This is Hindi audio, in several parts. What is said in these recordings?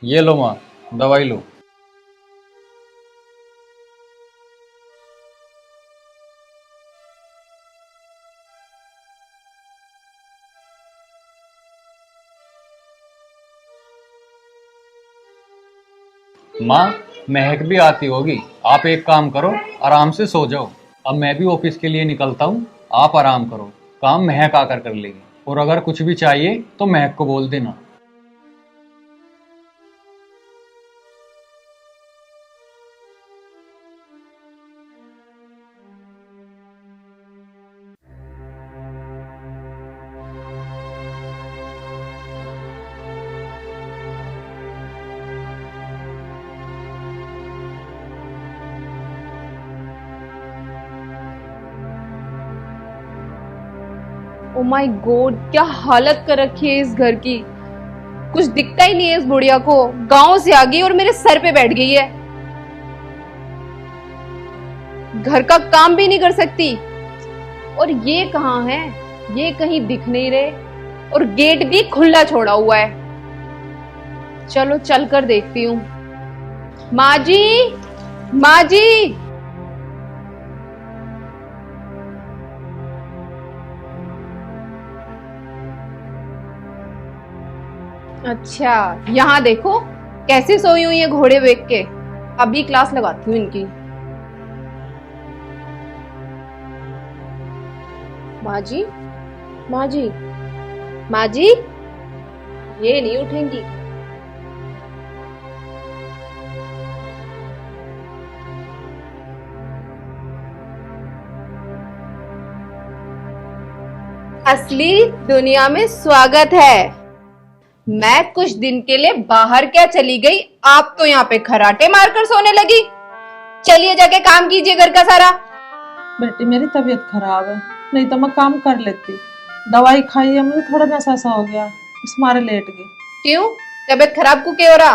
ये लो माँ, दवाई लो। माँ, महक भी आती होगी। आप एक काम करो, आराम से सो जाओ। अब मैं भी ऑफिस के लिए निकलता हूँ। आप आराम करो, काम महक आकर कर लेगी। और अगर कुछ भी चाहिए तो महक को बोल देना। ओ माय गॉड, क्या हालत कर रखी है इस घर की। कुछ दिखता ही नहीं है इस बुढ़िया को। गांव से आ गई और मेरे सर पे बैठ गई है। घर का काम भी नहीं कर सकती। और ये कहाँ है? ये कहीं दिख नहीं रहे। और गेट भी खुला छोड़ा हुआ है। चलो चल कर देखती हूँ। माँ जी, माँ जी। अच्छा, यहाँ देखो कैसे सोई हुई है घोड़े बेच के। अभी क्लास लगाती हूँ इनकी। माँ जी, माँ जी, माँ जी, ये नहीं उठेंगी। असली दुनिया में स्वागत है। मैं कुछ दिन के लिए बाहर क्या चली गई, आप तो यहाँ पे खराटे मारकर सोने लगी। चलिए जाके काम कीजिए घर का सारा। बेटी मेरी तबीयत खराब है, नहीं तो मैं काम कर लेती। दवाई खाई है, मुझे थोड़ा नशा सा हो गया, इस मारे लेट गई। क्यों? तबीयत खराब को क्या हो रहा?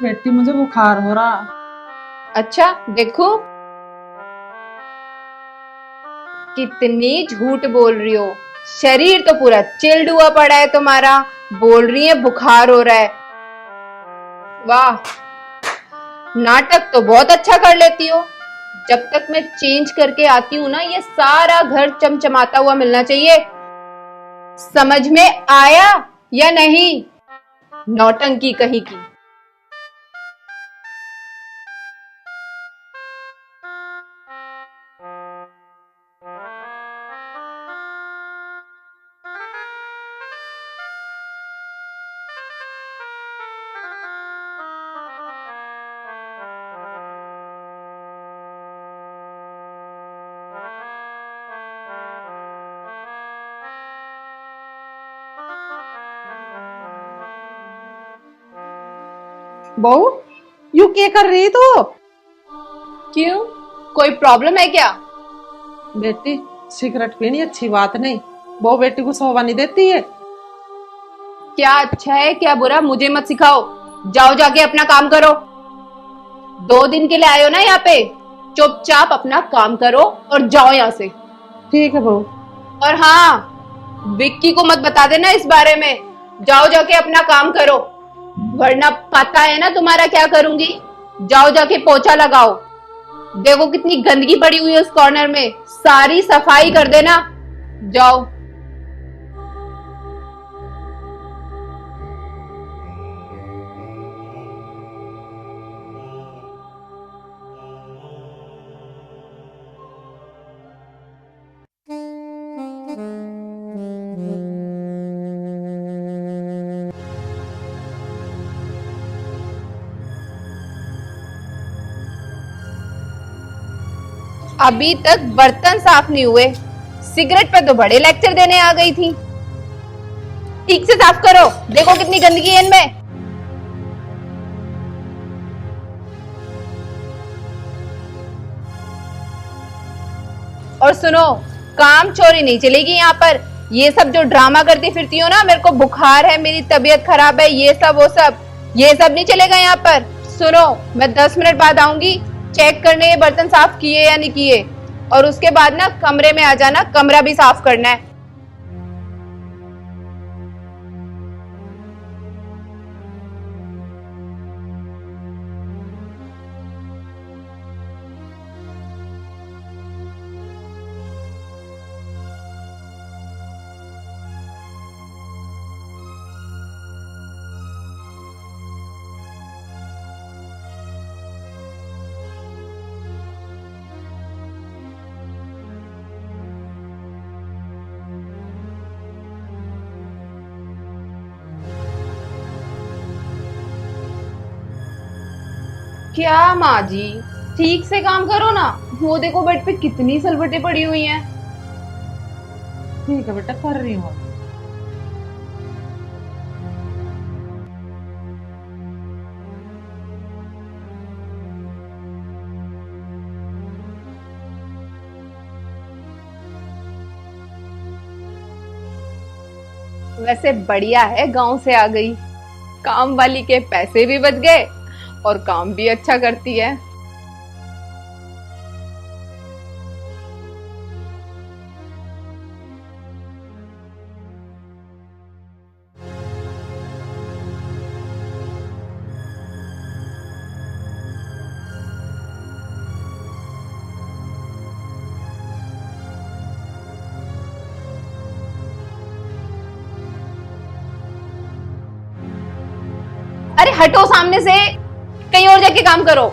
बेटी मुझे बुखार हो रहा। अच्छा देखो, कितनी झूठ बोल रही हो। शरीर तो पूरा चिल्ड हुआ पड़ा है तुम्हारा। बोल रही है बुखार हो रहा है। वाह, नाटक तो बहुत अच्छा कर लेती हो। जब तक मैं चेंज करके आती हूँ ना, ये सारा घर चमचमाता हुआ मिलना चाहिए। समझ में आया या नहीं? नौटंकी कहीं की। बहू, यू क्या कर रही तू? क्यों, कोई प्रॉब्लम है क्या? बेटी सिगरेट पीनी अच्छी बात नहीं, वो बेटी को शोभा नहीं देती है। क्या अच्छा है क्या बुरा मुझे मत सिखाओ। जाओ जाके अपना काम करो। 2 दिन के लिए आए हो ना यहाँ पे, चुपचाप अपना काम करो और जाओ यहाँ से। ठीक है बहू। और हाँ, विक्की को मत बता देना इस बारे में। जाओ जाके अपना काम करो, वरना पता है ना तुम्हारा क्या करूंगी। जाओ जाके पोछा लगाओ। देखो कितनी गंदगी पड़ी हुई है उस कॉर्नर में, सारी सफाई कर देना। जाओ। अभी तक बर्तन साफ नहीं हुए, सिगरेट पे तो बड़े लेक्चर देने आ गई थी। ठीक से साफ करो, देखो कितनी गंदगी है इनमें। और सुनो, काम चोरी नहीं चलेगी यहाँ पर। ये सब जो ड्रामा करती फिरती हो ना, मेरे को बुखार है, मेरी तबीयत खराब है, ये सब वो सब, ये सब नहीं चलेगा यहाँ पर। सुनो, मैं 10 मिनट बाद आऊंगी चेक करने ये बर्तन साफ किए या नहीं किए। और उसके बाद ना कमरे में आ जाना, कमरा भी साफ करना है। क्या माँ जी, ठीक से काम करो ना। वो देखो बेड पे कितनी सलवटें पड़ी हुई हैं। ठीक है बेटा, कर रही हूँ। वैसे बढ़िया है, गांव से आ गई। काम वाली के पैसे भी बच गए और काम भी अच्छा करती है। अरे हटो सामने से, कहीं और जाके काम करो।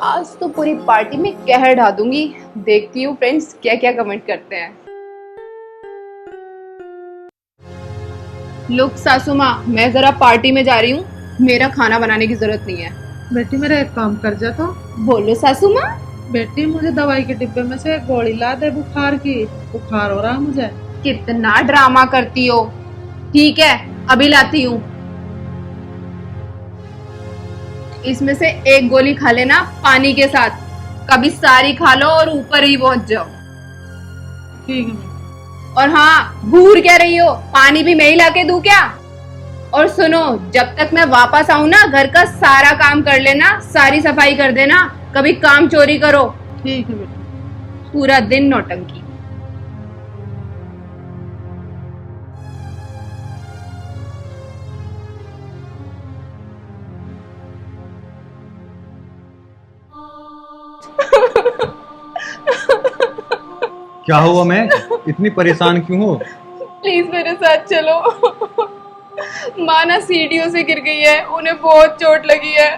आज तो पूरी पार्टी में कहर ढा दूंगी। देखती हूँ फ्रेंड्स क्या क्या कमेंट करते हैं। लुक सासू माँ, मैं जरा पार्टी में जा रही हूँ, मेरा खाना बनाने की जरूरत नहीं है। बेटी मेरा एक काम कर जा तो। बोलो सासू माँ। बेटी मुझे दवाई के डिब्बे में से एक गोली ला दे बुखार की। बुखार हो रहा है मुझे। कितना ड्रामा करती हो। ठीक है, अभी लाती हूँ। इसमें से एक गोली खा लेना पानी के साथ, कभी सारी खा लो और ऊपर ही पहुंच जाओ। ठीक है। और हाँ, घूर क्या रही हो, पानी भी मैं ही लाके दूं क्या? और सुनो, जब तक मैं वापस आऊं ना, घर का सारा काम कर लेना, सारी सफाई कर देना, कभी काम चोरी करो। ठीक है बेटा। पूरा दिन नौटंकी। क्या हुआ मैं, इतनी परेशान क्यों हो? प्लीज मेरे साथ चलो। माँ ना सीढ़ियों से गिर गई है, उन्हें बहुत चोट लगी है।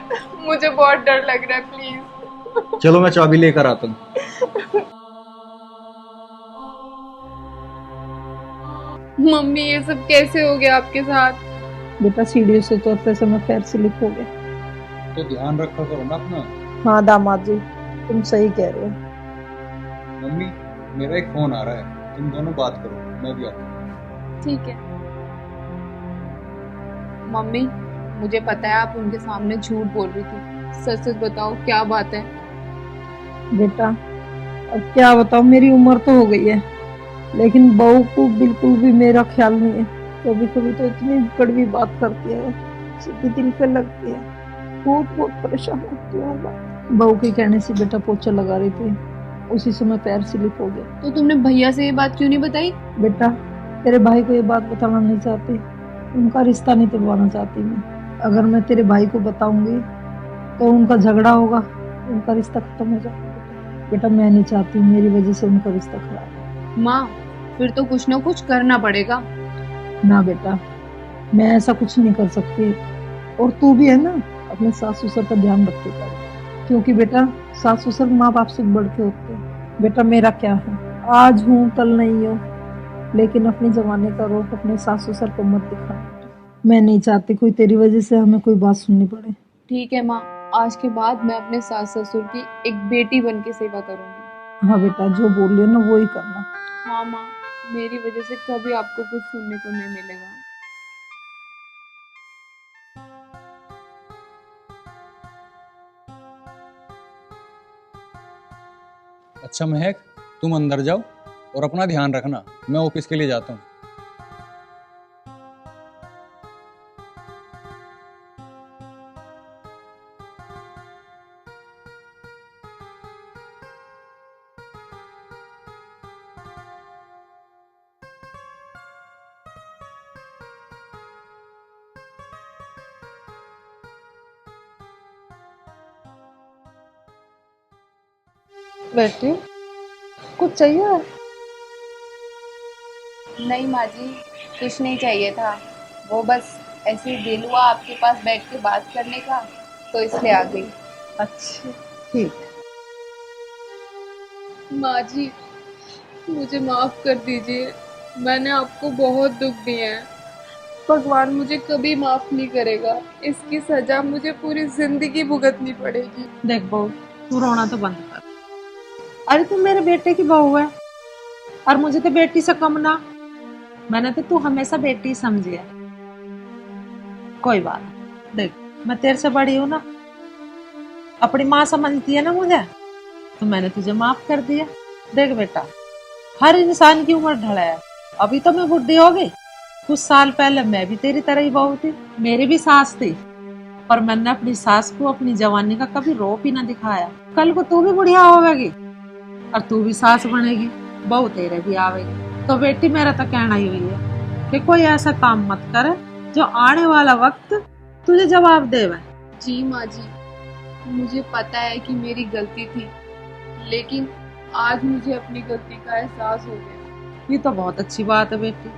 मुझे बहुत डर लग रहा है, प्लीज। चलो मैं चाबी लेकर आता हूँ। मम्मी, ये सब कैसे हो गया आपके साथ? बेटा सीढ़ियों से उतरते समय पैर स्लिप हो गया। तो ध्यान रखा करो ना अपना। हाँ दामाद जी, तुम सही कह रहे हो। मम्मी, मेरा एक फोन आ रहा है, तुम दोनों बात करो, मैं भी आता हूँ। ठीक है। मम्मी, मुझे पता है आप उनके सामने झूठ बोल रही थी, सच सच बताओ क्या बात है? बेटा अब क्या बताओ, मेरी उम्र तो हो गई है, लेकिन बहू को बिल्कुल भी मेरा ख्याल नहीं है। कभी कभी तो इतनी कड़वी बात करती है, सीधी दिल पे लगती है। बहुत बहुत परेशान होती हूँ। बहू के कहने से बेटा पोछा लगा रही थी, उसी समय पैर स्लिप हो गया। तो तुमने भैया से ये बात क्यों नहीं बताई? बेटा तेरे भाई को ये बात बताना नहीं चाहती, उनका रिश्ता नहीं तोड़वाना चाहती मैं। अगर मैं तेरे भाई को बताऊंगी तो उनका झगड़ा होगा, उनका रिश्ता खत्म हो जाएगा। बेटा मैं नहीं चाहती मेरी वजह से उनका रिश्ता खराब। माँ, फिर तो कुछ ना कुछ करना पड़ेगा। ना बेटा, मैं ऐसा कुछ नहीं कर सकती। और तू भी है ना, अपने सास ससुर का ध्यान रख के कर, क्योंकि बेटा सास ससुर माँ बाप से बढ़ के होते हैं। बेटा मेरा क्या है, आज हूँ कल नहीं हो, लेकिन अपने जमाने का रोक अपने सास ससुर को मत दिखा। मैं नहीं चाहती कोई तेरी वजह से हमें कोई बात सुननी पड़े। ठीक है माँ, आज के बाद मैं अपने सास ससुर की एक बेटी बन के सेवा करूंगी। हाँ बेटा, जो बोल रही है ना वो ही करना। हाँ माँ, मेरी वजह से कभी आपको कुछ सुनने को नहीं मिलेगा। अच्छा महक, तुम अंदर जाओ और अपना ध्यान रखना, मैं ऑफिस के लिए जाता हूँ। बेटी कुछ चाहिए? नहीं माँ जी, कुछ नहीं चाहिए था। वो बस ऐसे ही दिल हुआ आपके पास बैठ के बात करने का, तो इसलिए आ गई। अच्छा ठीक। माँ जी, मुझे माफ कर दीजिए, मैंने आपको बहुत दुख दिया है। भगवान मुझे कभी माफ नहीं करेगा, इसकी सजा मुझे पूरी जिंदगी भुगतनी पड़ेगी। देख बहू, तू रोना तो बंद कर। अरे तू मेरे बेटे की बहू है और मुझे तो बेटी से कम ना। मैंने तो तू हमेशा बेटी ही समझी है। कोई बात नहीं। देख मैं तेरे से बड़ी हूं ना, अपनी माँ समझती है ना मुझे, तो मैंने तुझे माफ कर दिया। देख बेटा, हर इंसान की उम्र ढला है। अभी तो मैं बुढ़ी हो गई, कुछ साल पहले मैं भी तेरी तरह ही बहू थी, मेरी भी सास थी, पर मैंने अपनी सास को अपनी जवानी का कभी रोप ही ना दिखाया। कल को तू भी बुढ़िया होगी और तू भी सास बनेगी, बहू तेरे भी आवेगी। तो बेटी मेरा तो कहना ही हुई है कि कोई ऐसा काम मत करे जो आने वाला वक्त तुझे जवाब देवे। जी माँ जी, मुझे पता है कि मेरी गलती थी, लेकिन आज मुझे अपनी गलती का एहसास हो गया। ये तो बहुत अच्छी बात है बेटी,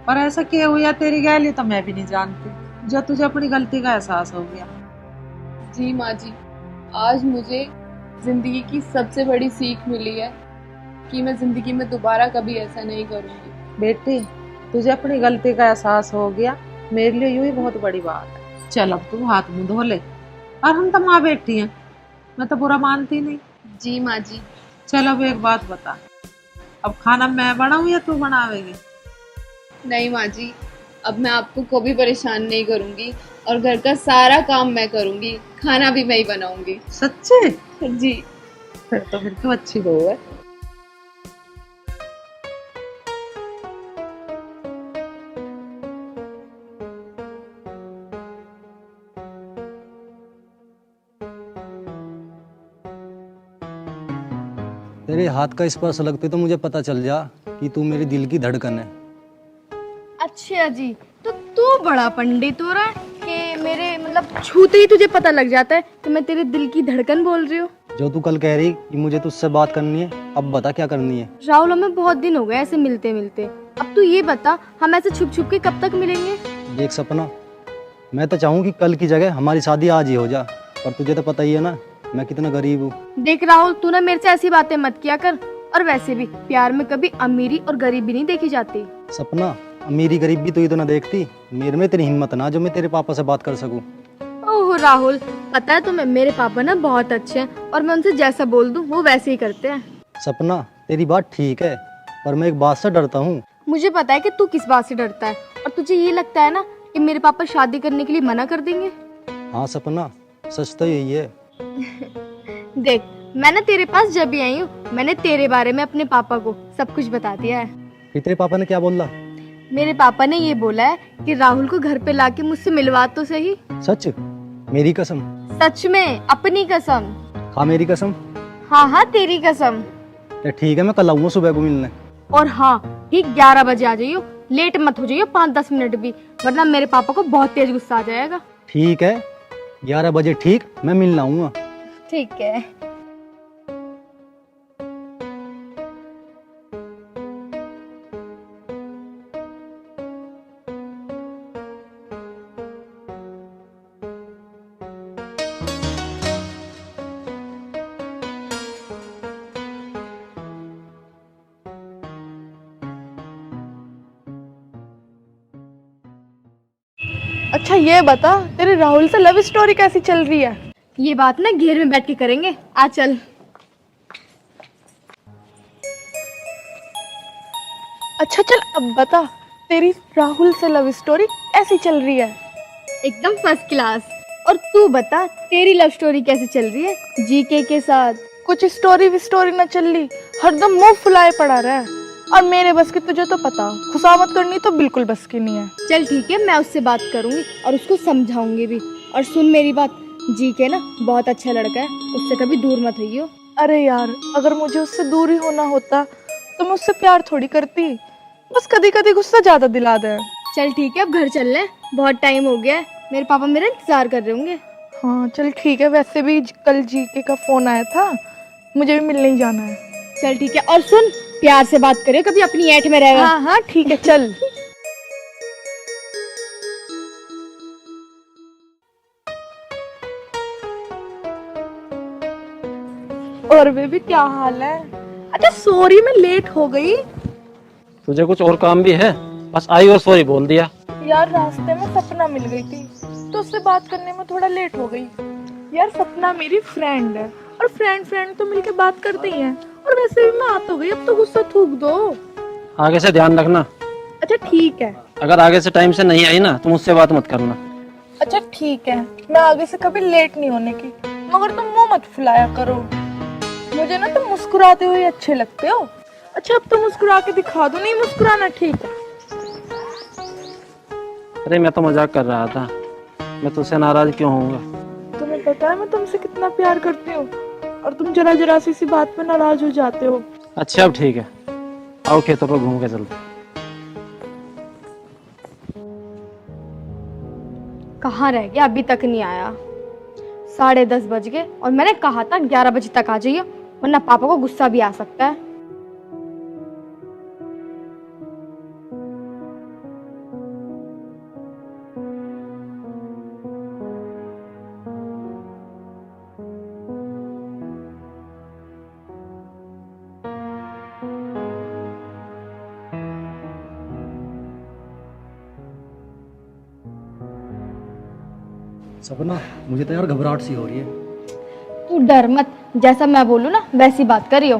पर ऐसा क्या हुआ तेरी गैली तो मैं भी नहीं जानती जो तुझे अपनी गलती का एहसास हो गया। जी माँ जी, आज मुझे जिंदगी की सबसे बड़ी सीख मिली है कि मैं जिंदगी में दोबारा कभी ऐसा नहीं करूँगी। बेटी तुझे अपनी गलती का एहसास हो गया, मेरे लिए यूं ही बहुत बड़ी बात है। चल अब तू हाथ मुंह धो ले, और हम तो माँ बेटी हैं, मैं तो बुरा मानती नहीं। जी माँ जी। चल अब एक बात बता, अब खाना मैं बनाऊं या तू बनावेगी? नहीं माँ जी, अब मैं आपको कभी परेशान नहीं करूँगी और घर का सारा काम मैं करूँगी, खाना भी मैं ही बनाऊंगी। सच्चे? जी। फिर तो अच्छी बहू है। तेरे हाथ का स्पर्श लगते तो मुझे पता चल जा कि तू मेरे दिल की धड़कन है। अच्छा जी, तो तू बड़ा पंडित हो रहा है कि मेरे मतलब छूते ही तुझे पता लग जाता है कि मैं तेरे दिल की धड़कन बोल रही हूँ। जो तू कल कह रही कि मुझे तुझसे बात करनी है, अब बता क्या करनी है। राहुल, हमें बहुत दिन हो गए ऐसे मिलते मिलते, अब तू ये बता हम ऐसे छुप छुप के कब तक मिलेंगे? देख सपना, मैं तो चाहूँ कि कल की जगह हमारी शादी आज ही हो जा, पर तुझे तो पता ही है ना मैं कितना गरीब हूँ। देख राहुल, तू ना मेरे से ऐसी बातें मत किया कर, और वैसे भी प्यार में कभी अमीरी और गरीबी नहीं देखी जाती। सपना, अमीरी गरीबी तो ये तो ना देखती, मेरे में तेरी हिम्मत ना जो मैं तेरे पापा से बात कर सकूँ। ओह राहुल, पता है तुम्हें मेरे पापा ना बहुत अच्छे हैं और मैं उनसे जैसा बोल दूं वो वैसे ही करते हैं। सपना तेरी बात ठीक है, पर मैं एक बात से डरता हूँ। मुझे पता है कि तू किस बात से डरता है, और तुझे ये लगता है ना कि मेरे पापा शादी करने के लिए मना कर देंगे। हाँ सपना, सच तो यही है। देख, मैं ना तेरे पास जब भी आई हूँ मैंने तेरे बारे में अपने पापा को सब कुछ बता दिया है। फिर तेरे पापा ने क्या बोला? मेरे पापा ने ये बोला है कि राहुल को घर पे लाके मुझसे मिलवा तो सही। सच? मेरी कसम? सच में, अपनी कसम। हाँ मेरी कसम। हाँ हाँ तेरी कसम। तो ठीक है, मैं कल आऊंगा सुबह को मिलने। और हाँ, ठीक 11 बजे आ जाइयो, लेट मत हो जाइयो 5-10 मिनट भी, वरना मेरे पापा को बहुत तेज गुस्सा आ जाएगा। ठीक है, 11 बजे ठीक, मैं मिलने आऊंगा। ठीक है। अच्छा ये बता, तेरे राहुल से लव स्टोरी कैसी चल रही है? ये बात ना घेर में बैठ के करेंगे, आ चल। अच्छा चल अब बता, तेरी राहुल से लव स्टोरी कैसी चल रही है? एकदम फर्स्ट क्लास। और तू बता, तेरी लव स्टोरी कैसे चल रही है जीके के साथ? कुछ स्टोरी विस्टोरी न चल रही, हरदम मुंह फुलाए पड़ा रहा। और मेरे बस की तुझे तो पता, खुशामत करनी तो बिल्कुल बस की नहीं है। चल ठीक है, मैं उससे बात करूंगी और उसको समझाऊंगी भी। और सुन मेरी बात, जीके ना बहुत अच्छा लड़का है, उससे कभी दूर मत होइयो। अरे यार, अगर मुझे उससे दूर ही होना होता तो मैं उससे प्यार थोड़ी करती, बस कभी कभी गुस्सा ज्यादा दिला दे। चल ठीक है, अब घर चल ले, बहुत टाइम हो गया है, मेरे पापा मेरा इंतजार कर रहे होंगे। हाँ चल ठीक है। वैसे भी कल जीके का फोन आया था मुझे भी मिलने ही जाना है। चल ठीक है, और सुन, प्यार से बात करियो, कभी अपनी ऐठ में रहेगा। हाँ हाँ ठीक है, चल। और बेबी क्या हाल है? अच्छा सॉरी मैं लेट हो गई। तुझे कुछ और काम भी है? बस आई और सॉरी बोल दिया। यार रास्ते में सपना मिल गई थी तो उससे बात करने में थोड़ा लेट हो गई। यार सपना मेरी फ्रेंड है और फ्रेंड फ्रेंड तो मिलके बात करते ही हैं। और वैसे भी मैं आ तो गई, अब तो गुस्सा थूक दो। आगे से ध्यान रखना, अच्छा ठीक है। अगर आगे से टाइम से नहीं आई ना तो मुझसे बात मत करना। अच्छा ठीक है, मैं आगे से कभी लेट नहीं होने की, मगर तुम मुंह मत फुलाया करो। मुझे ना तुम मुस्कुराते हुए अच्छे लगते हो। अच्छा अब तो मुस्कुरा के दिखा दो। नहीं मुस्कुराना, ठीक है। अरे मैं तो मजाक कर रहा था, मैं तुझसे नाराज क्यों होऊंगा? तुम्हें पता है मैं तुमसे कितना प्यार करती हूँ और तुम जरा जरा सी बात पे नाराज हो जाते हो। अच्छा अब ठीक है, आओ खेतों पर घूम के चलते। कहाँ रह गया, अभी तक नहीं आया। 10:30 बज गए और मैंने कहा था 11 बजे तक आ जाइए, वरना पापा को गुस्सा भी आ सकता है। सपना, मुझे तो यार घबराहट सी हो रही है। तू डर मत, जैसा मैं बोलूँ ना वैसी बात करियो।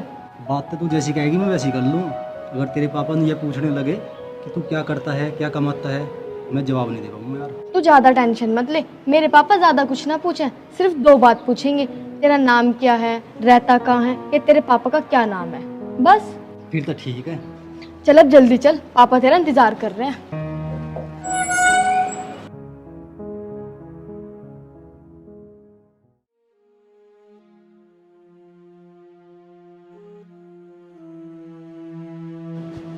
बात तो तू जैसी कहेगी मैं वैसी कर लूँ। अगर तेरे पापा ने ये पूछने लगे कि तू क्या करता है, क्या कमाता है, मैं जवाब नहीं दे पाऊंगा यार। तू ज्यादा टेंशन मत ले, मेरे पापा ज्यादा कुछ ना पूछे, सिर्फ 2 बात पूछेंगे, तेरा नाम क्या है, रहता कहाँ है, या तेरे पापा का क्या नाम है, बस। फिर तो ठीक है। चल अब जल्दी चल, पापा तेरा इंतजार कर रहे हैं।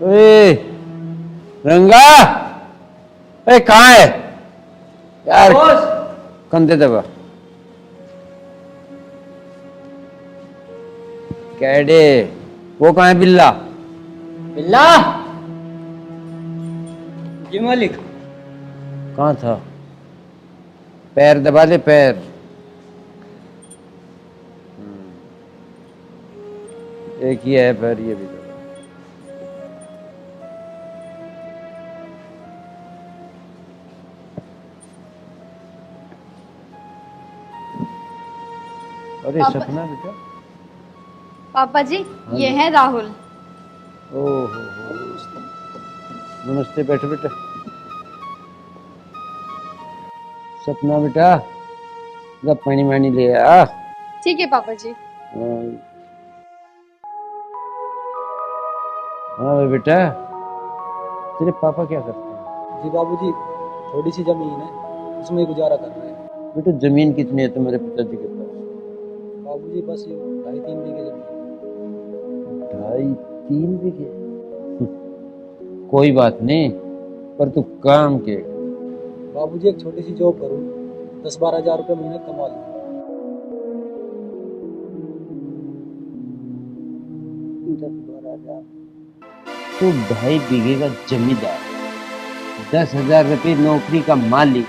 ए, रंगा, ए कहाँ है यार? कंधे दबा। कैडे, वो कहाँ है बिल्ला? बिल्ला जी मालिक। कहाँ था? पैर दबा ले, पैर। एक ही है पैर, ये भी दबा। अरे सपना बेटा। पापा जी, ये है राहुल। ओहो, नमस्ते, बैठो बेटा। सपना बेटा, जब पानी वानी ले आ। ठीक है पापा जी। हाँ भाई बेटा, तेरे पापा क्या करते हैं? जी बाबूजी, थोड़ी सी जमीन है, उसमें गुजारा कर रहे हैं। बेटा जमीन कितनी है तुम्हारे पिताजी के पास? बाबूजी बस 2.5-3 बीघे जमीन। 2.5-3 बीघे? कोई बात नहीं, पर तू काम के। बाबूजी एक छोटी सी जॉब करूँ, 10-12 हज़ार रुपये महीने कमा लूँ। 10-12 हज़ार? तू 2.5 बीघे का जमींदार, 10,000 रुपये नौकरी का मालिक,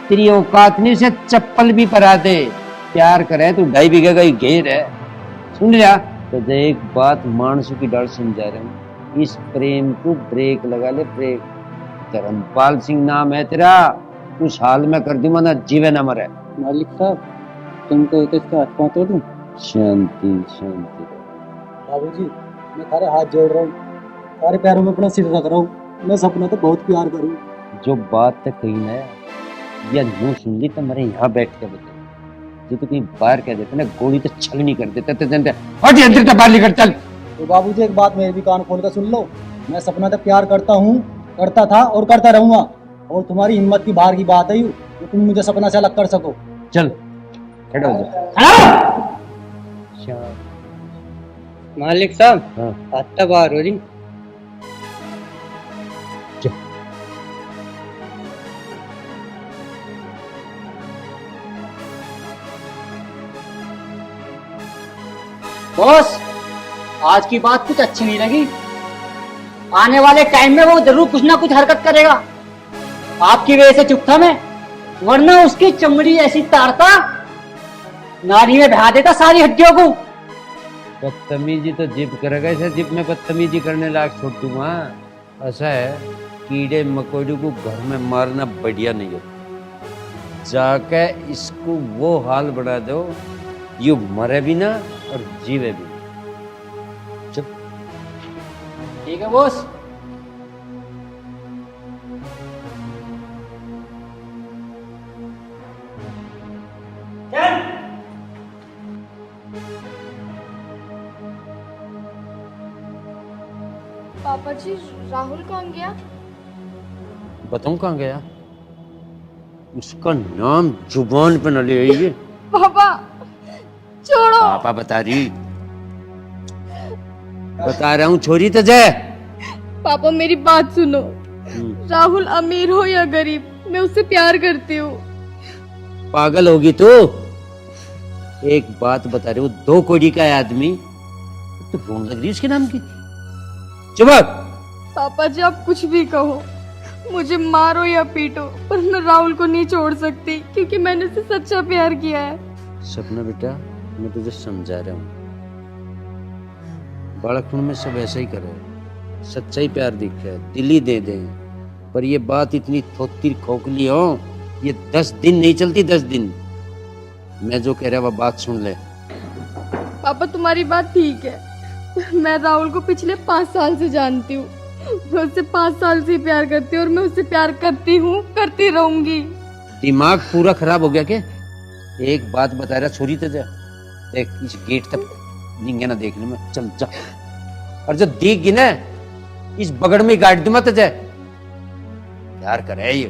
तेरी औकात नहीं उसे चप्पल भी परा दे। प्यार करे तू 2.5 बीघे का ही घेर है। सुन लिया तो एक बात मानसू की डाल समझा रहा हूँ, इस प्रेम को ब्रेक लगा ले, ब्रेक। धर्मपाल सिंह नाम है तेरा, उस हाल में कर दूंगा ना, जीवे ना मरे। मालिक साहब, तुमको तो इसका हाथ पांव तोड़ दूं? शांति शांति। बाबूजी, मैं थारे हाथ जोड़ रहा हूँ, थारे पैरों में अपना सिर रख रहा हूँ। मैं सपना तो बहुत प्यार करूँ। जो बात तक कही ना या यूं सुन ली तो मेरे यहाँ बैठ के बता, जो तो कहीं बाहर कह देते ना, गोली तो छलनी कर देते थे जनते। हट अंदर से बाहर निकल चल। तो बाबूजी एक बात मेरे भी कान खोल कर सुन लो, मैं सपना तो प्यार करता हूँ, करता था और करता रहूंगा। और तुम्हारी हिम्मत की बाहर की बात है कि तुम मुझे सपना से अलग कर सको। चल खड़ा हो जा। मालिक साहब, हाँ। हाथ बाहर हो रही। बॉस, आज की बात कुछ अच्छी नहीं लगी। आने वाले टाइम में वो जरूर कुछ ना कुछ हरकत करेगा। आपकी वजह से चुप था मैं, वरना उसकी चमड़ी ऐसी तारता, नारी में बहा देता सारी हड्डियों को। बदतमीजी तो जिप करेगा, इसे जिप में बदतमीजी करने लायक छोड़ दूंगा। ऐसा है, कीड़े मकोड़े को घर में मारना बढ़िया नहीं है। जाके इसको वो हाल बना दो, यू मरे भी ना और जीवे भी। चुप। ठीक है बॉस। पापा जी, राहुल कहाँ गया? बताऊं कहाँ गया? उसका नाम जुबान पे न ले आइए। पापा छोड़ो। पापा बता रही, बता रहा हूँ, छोरी तो जय। पापा मेरी बात सुनो। राहुल अमीर हो या गरीब, मैं उससे प्यार करती हूँ। पागल होगी तू? एक बात बता रही हूँ, 2 कौड़ी का है आदमी, तो रोन लग रही उसके नाम की। चुप। पापा जी आप कुछ भी कहो, मुझे मारो या पीटो, पर मैं राहुल को नहीं छोड़ सकती, क्योंकि मैंने उससे सच्चा प्यार किया है। सपना बेटा, मैं तुझे समझा रहा हूँ, बालकपन में सब ऐसा ही करे, सच्चा ही प्यार दिखता है, दिल ही दे दे। पर ये बात इतनी थोती खोखली हो, ये 10 दिन नहीं चलती, 10 दिन। मैं जो कह रहा वह बात सुन ले। पापा तुम्हारी बात ठीक है, मैं राहुल को पिछले 5 साल से जानती हूँ। मैं उससे 5 साल से प्यार करती हूँ और मैं उससे प्यार करती हूँ, करती रहूंगी। दिमाग पूरा खराब हो गया क्या? एक बात बता रहा, छोरी तो जा, देख इस गेट तक निंगे ना देखने में, चल जा। और जो देख गई ना, इस बगड़ में गाड़ दूंगा तो जा। प्यार करे ये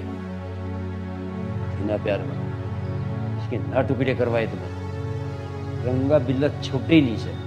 बिना प्यार में, इसके ना टुकड़े करवाए तुम्हें, रंगा बिल्ला छूटे ही नहीं से।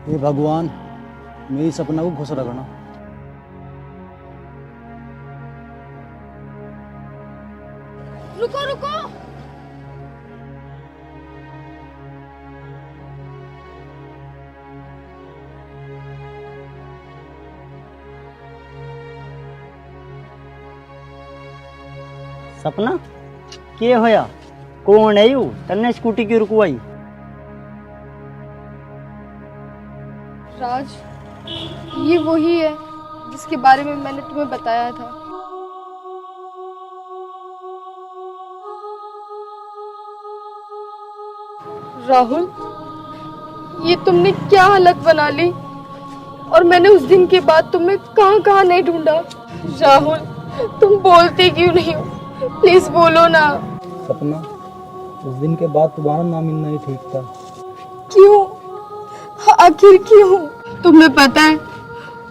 हे भगवान, मेरी सपना को खुश रखना। रुको रुको। सपना के होया? कौन है यू तन्ने स्कूटी क्यों रुकवाई? राज, ये वही है जिसके बारे में मैंने तुम्हें बताया था। राहुल, ये तुमने क्या हालत बना ली, और मैंने उस दिन के बाद तुम्हें कहाँ कहाँ नहीं ढूंढा। राहुल, तुम बोलते क्यों नहीं हो? प्लीज बोलो ना। सपना, उस दिन के बाद तुम्हारा ना मिलना ही ठीक था। क्यों? आखिर क्यों? तुम्हें पता है,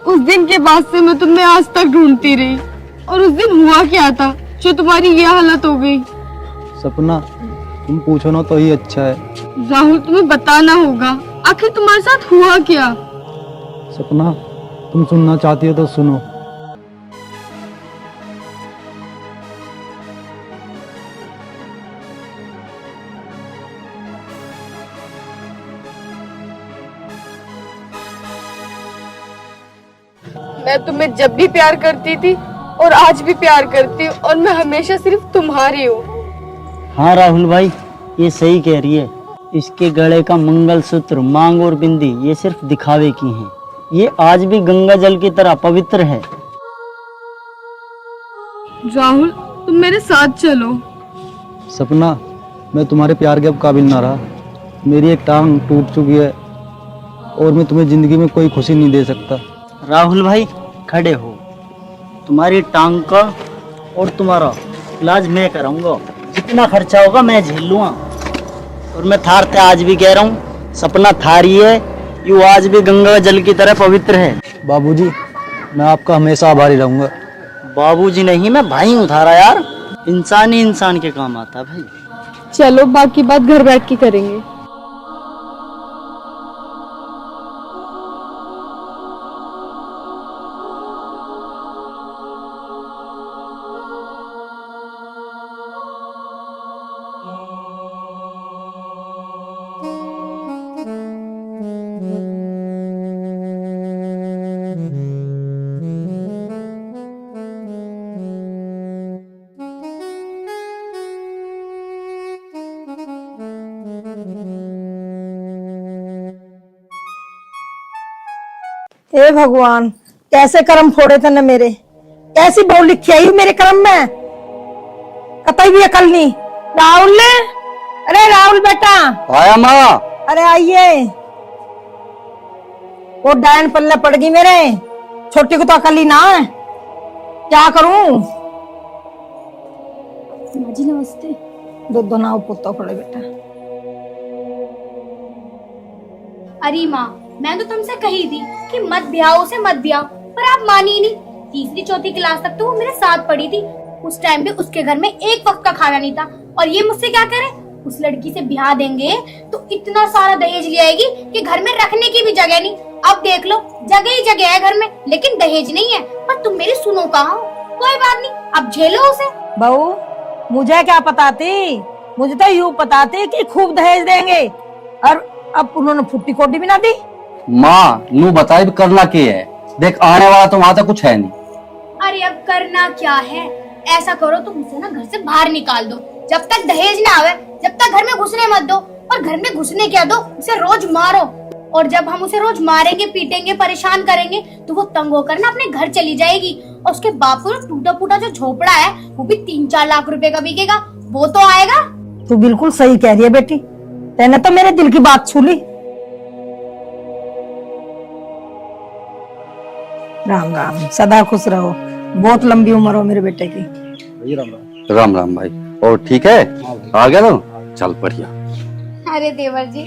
उस दिन के बाद से मैं तुम्हें आज तक ढूंढती रही, और उस दिन हुआ क्या था जो तुम्हारी ये हालत हो गई? सपना, तुम पूछो ना तो ही अच्छा है। राहुल, तुम्हें बताना होगा, आखिर तुम्हारे साथ हुआ क्या? सपना, तुम सुनना चाहती हो तो सुनो। मैं तुम्हें जब भी प्यार करती थी और आज भी प्यार करती हूँ, और मैं हमेशा सिर्फ तुम्हारी हूँ। हाँ राहुल भाई, ये सही कह रही है। इसके गले का मंगलसूत्र, मांग और बिंदी ये सिर्फ दिखावे की हैं। ये आज भी गंगा जल की तरह पवित्र है। राहुल, तुम मेरे साथ चलो। सपना, मैं तुम्हारे प्यार के अब काबिल ना रहा। मेरी एक टांग टूट चुकी है और मैं तुम्हें जिंदगी में कोई खुशी नहीं दे सकता। राहुल भाई खड़े हो, तुम्हारी टांग का और तुम्हारा इलाज मैं कराऊंगा। जितना खर्चा होगा मैं झेल लूंगा। और मैं थारते आज भी कह रहा हूँ, सपना थारी है, यू आज भी गंगा जल की तरह पवित्र है। बाबूजी, मैं आपका हमेशा आभारी रहूंगा। बाबूजी नहीं, मैं भाई हूँ थारा यार। इंसान ही इंसान के काम आता है भाई। चलो, बाकी बात घर बैठ के करेंगे। हे भगवान, कैसे कर्म फोड़े थे न मेरे। कैसी बहु लिखी आई मेरे कर्म में, कतई भी अकल नहीं। राहुल ने, अरे राहुल बेटा। आया माँ। अरे आइए। वो डायन पल्ले पड़ गई मेरे, छोटी को तो अकल ही ना है, क्या करूं। जी नमस्ते। दो नाव पोता पड़े बेटा। अरे माँ, मैं तो तुमसे कही थी कि मत ब्याहो से मत ब्याहो, पर आप मानी ही नहीं। तीसरी चौथी क्लास तक तो वो मेरे साथ पढ़ी थी। उस टाइम भी उसके घर में एक वक्त का खाना नहीं था, और ये मुझसे क्या करे, उस लड़की से ब्याह देंगे तो इतना सारा दहेज ले आएगी कि घर में रखने की भी जगह नहीं। अब देख लो, जगह ही जगह है घर में, लेकिन दहेज नहीं है। पर तुम मेरी सुनो कहाँ हो? कोई बात नहीं, अब झेलो उसे। बहू, मुझे क्या पता थी, मुझे तो यूं पता थी कि खूब दहेज देंगे, और अब उन्होंने फुट्टी कोटी भी ना दी। माँ नू बताए भी करना क्या है, देख आने वाला तो वहां तक कुछ है नहीं। अरे अब करना क्या है, ऐसा करो तुम उसे ना घर से बाहर निकाल दो। जब तक दहेज ना आवे, जब तक घर में घुसने मत दो, और घर में घुसने क्या दो, उसे रोज मारो। और जब हम उसे रोज मारेंगे, पीटेंगे, परेशान करेंगे, तो वो तंग होकर ना अपने घर चली जाएगी। और उसके बाप को टूटा फूटा जो झोपड़ा है वो भी 3-4 लाख रुपए का बिकेगा, वो तो आएगा। तू बिल्कुल सही कह रही है बेटी, तेने तो मेरे दिल की बात छू ली। राम राम, सदा खुश रहो, बहुत लंबी उम्र हो मेरे बेटे की। राम राम भाई। और ठीक है, आ गया ना, चल बढ़िया। अरे देवर जी,